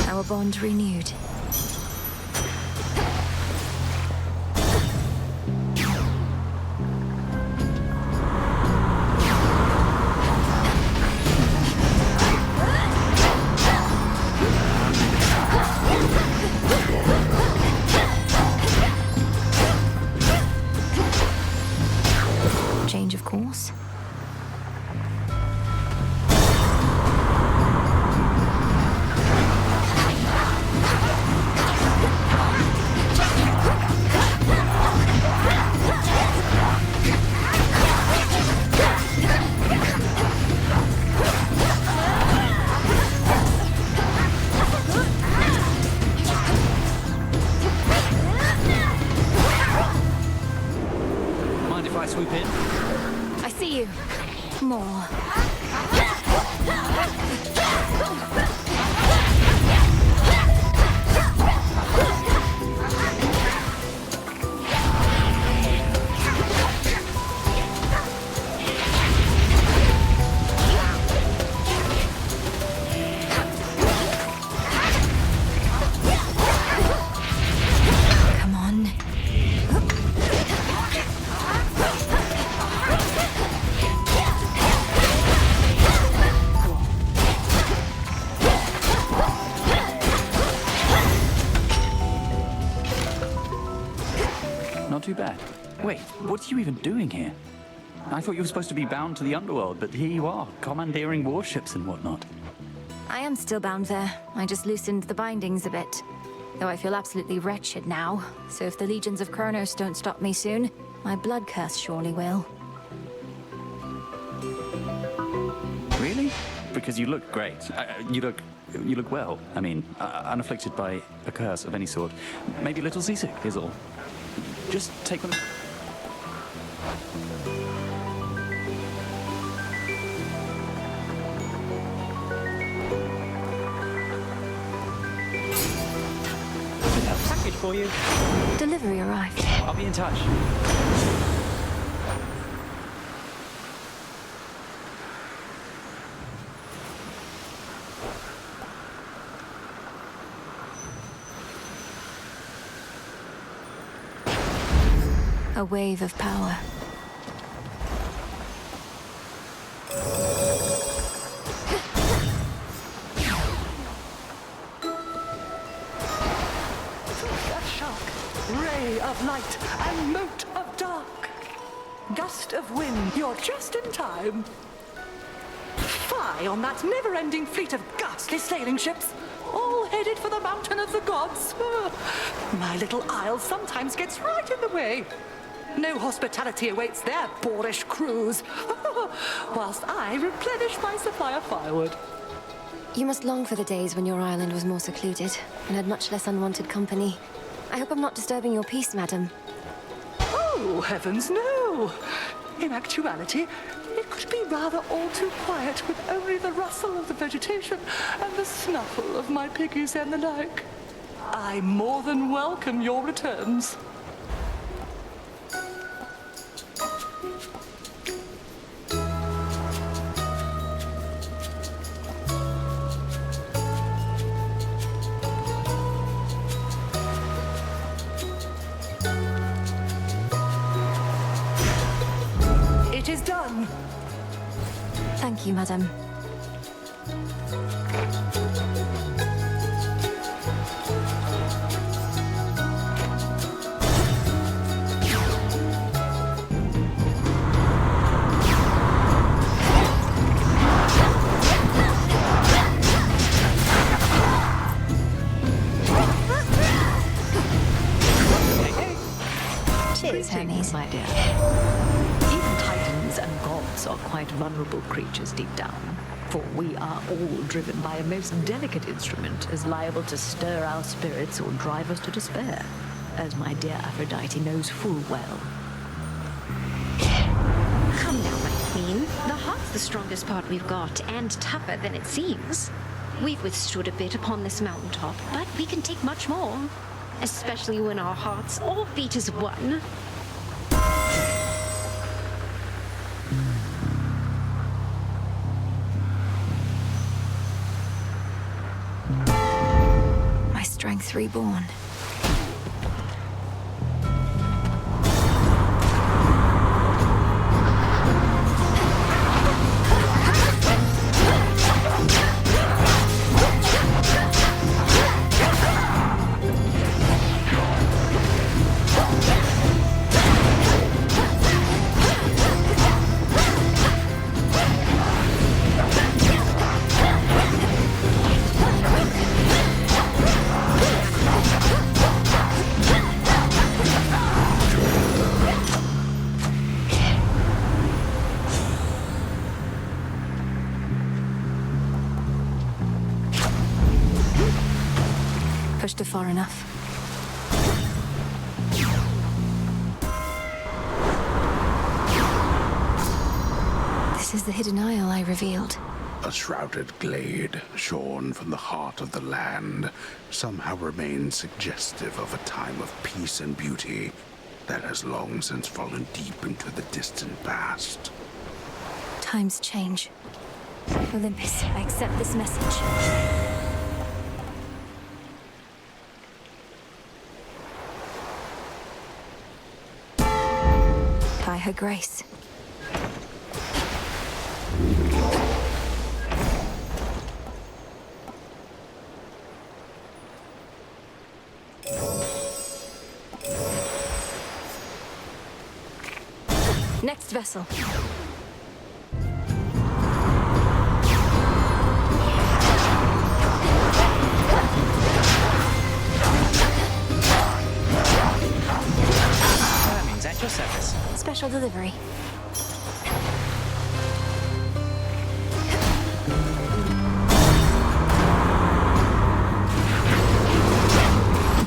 Our bond renewed. Change of course. Mind if I swoop in? I see you. More. Come on. Not too bad. Wait, what are you even doing here? I thought you were supposed to be bound to the underworld, but here you are, commandeering warships and whatnot. I am still bound there. I just loosened the bindings a bit. Though I feel absolutely wretched now. So if the legions of Kronos don't stop me soon, my blood curse surely will. Really? Because you look great. You look well. I mean, unafflicted by a curse of any sort. Maybe a little seasick is all. Just take one. Package for you. Delivery arrived. I'll be in touch. A wave of power. That shark. Ray of light and mote of dark. Gust of wind, you're just in time. Fie on that never-ending fleet of ghastly sailing ships, all headed for the mountain of the gods. My little isle sometimes gets right in the way. No hospitality awaits their boorish crews, whilst I replenish my supply of firewood. You must long for the days when your island was more secluded and had much less unwanted company. I hope I'm not disturbing your peace, madam. Oh, heavens, no! In actuality, it could be rather all too quiet with only the rustle of the vegetation and the snuffle of my piggies and the like. I more than welcome your returns. Thank you, madam. Cheers, Hermes. My dear. Even titans and gods are quite vulnerable creatures deep down. For we are all driven by a most delicate instrument, as liable to stir our spirits or drive us to despair, as my dear Aphrodite knows full well. Come now, my queen. The heart's the strongest part we've got, and tougher than it seems. We've withstood a bit upon this mountaintop, but we can take much more. Especially when our hearts all beat as one. My strength reborn. Pushed her far enough. This is the hidden isle I revealed. A shrouded glade, shorn from the heart of the land, somehow remains suggestive of a time of peace and beauty that has long since fallen deep into the distant past. Times change. Olympus, I accept this message. By her grace. Next vessel. Hermes, at your service. Special delivery.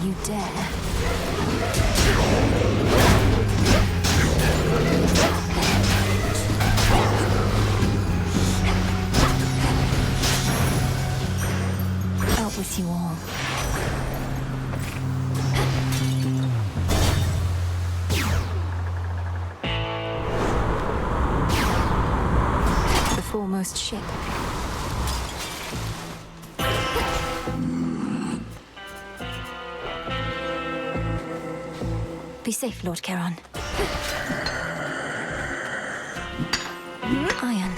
You dare. Out with you all. The foremost ship. Be safe, Lord Charon. Iron.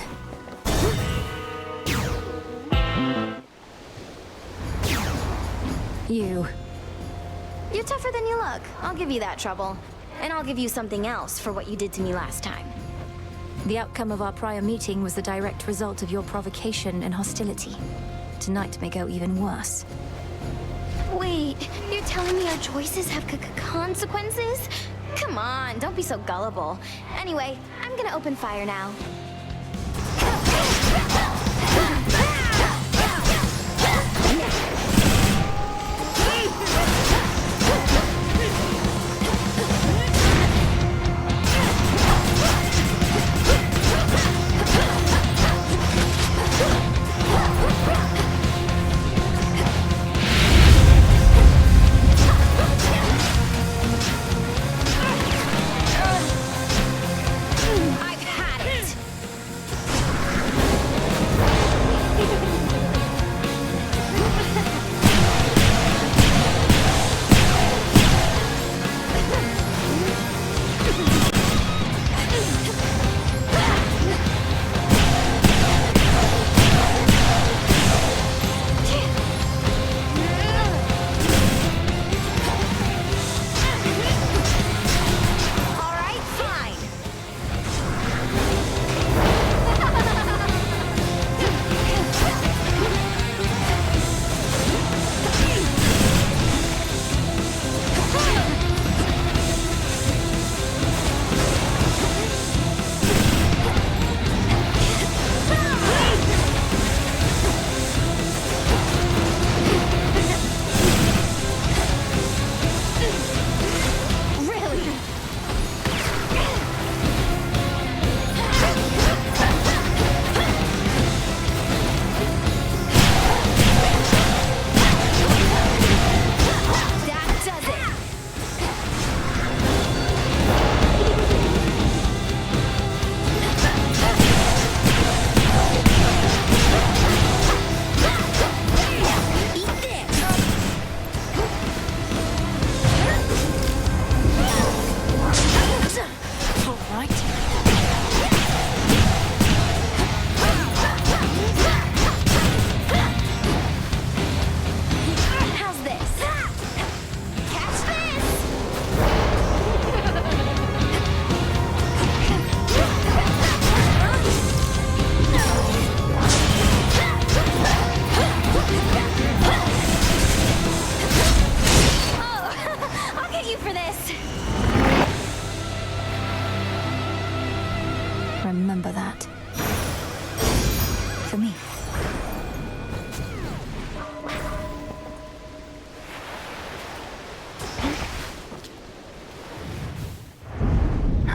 You. You're tougher than you look. I'll give you that trouble. And I'll give you something else for what you did to me last time. The outcome of our prior meeting was the direct result of your provocation and hostility. Tonight may go even worse. Wait, you're telling me our choices have consequences? Come on, don't be so gullible. Anyway, I'm gonna open fire now. I've had it!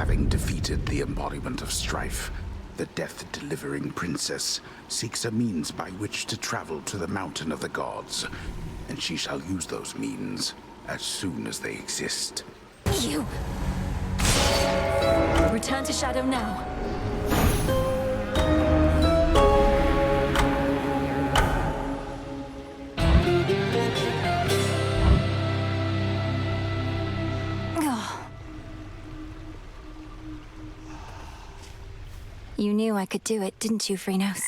Having defeated the embodiment of strife, the death-delivering princess seeks a means by which to travel to the Mountain of the Gods, and she shall use those means as soon as they exist. You! Return to Shadow now. You knew I could do it, didn't you, Phrynos?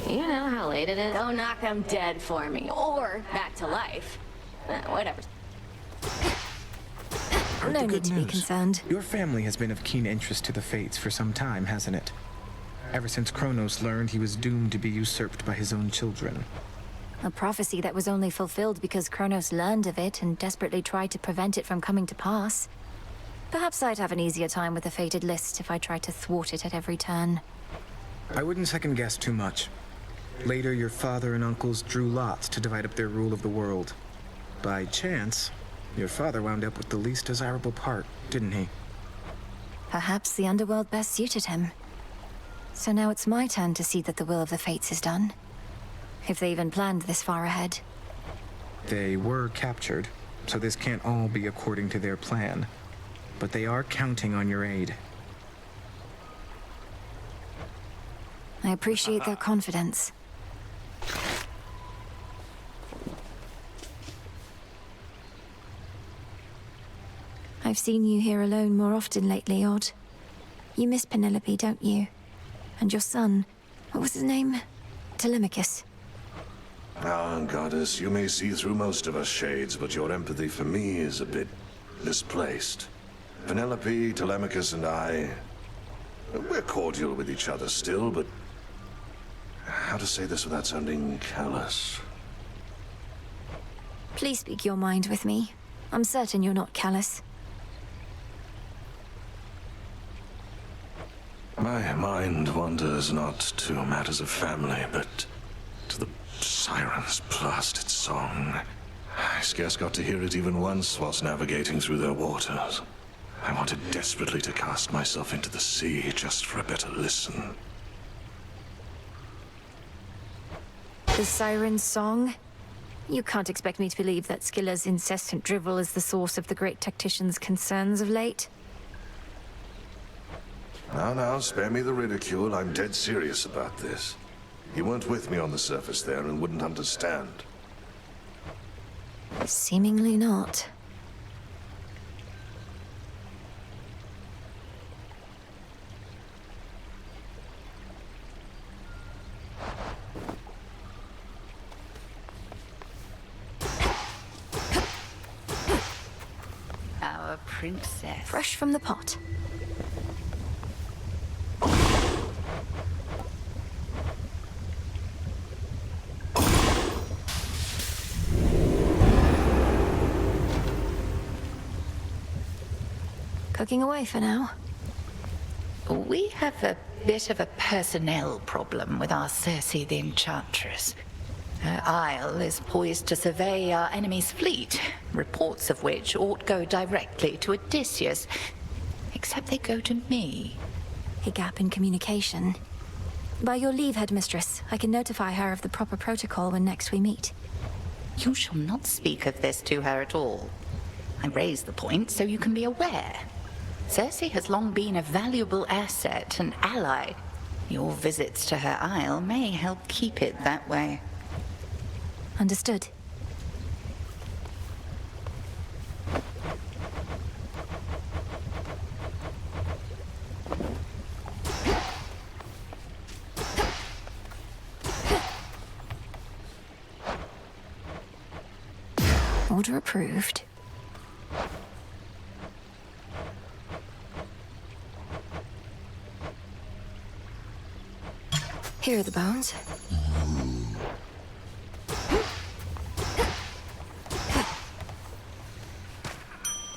You know how late it is. Go knock him dead for me. Or back to life. Whatever. No need to be concerned. Your family has been of keen interest to the Fates for some time, hasn't it? Ever since Kronos learned he was doomed to be usurped by his own children. A prophecy that was only fulfilled because Kronos learned of it and desperately tried to prevent it from coming to pass. Perhaps I'd have an easier time with the fated list if I tried to thwart it at every turn. I wouldn't second guess too much. Later, your father and uncles drew lots to divide up their rule of the world. By chance, your father wound up with the least desirable part, didn't he? Perhaps the underworld best suited him. So now it's my turn to see that the will of the Fates is done. If they even planned this far ahead. They were captured, so this can't all be according to their plan. But they are counting on your aid. I appreciate their confidence. I've seen you here alone more often lately, Odd. You miss Penelope, don't you? And your son, what was his name? Telemachus. Ah, Goddess, you may see through most of us shades, but your empathy for me is a bit misplaced. Penelope, Telemachus, and I... we're cordial with each other still, but... how to say this without sounding callous? Please speak your mind with me. I'm certain you're not callous. My mind wanders not to matters of family, but to the sirens' blasted song. I scarce got to hear it even once whilst navigating through their waters. I wanted desperately to cast myself into the sea just for a better listen. The siren's song? You can't expect me to believe that Scylla's incessant drivel is the source of the great tactician's concerns of late. Now, spare me the ridicule. I'm dead serious about this. You weren't with me on the surface there and wouldn't understand. Seemingly not. Our princess. Fresh from the pot. Cooking away for now. We have a bit of a personnel problem with our Circe the Enchantress. Her isle is poised to survey our enemy's fleet, reports of which ought go directly to Odysseus, except they go to me. A gap in communication. By your leave, Headmistress, I can notify her of the proper protocol when next we meet. You shall not speak of this to her at all. I raise the point so you can be aware. Circe has long been a valuable asset and ally. Your visits to her isle may help keep it that way. Understood. Order approved. Here are the bones.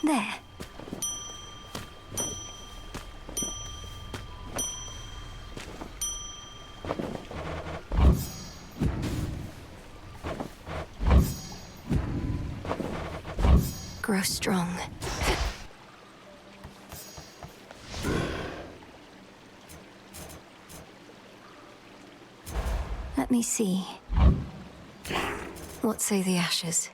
There. grow strong. Let me see. What say the ashes?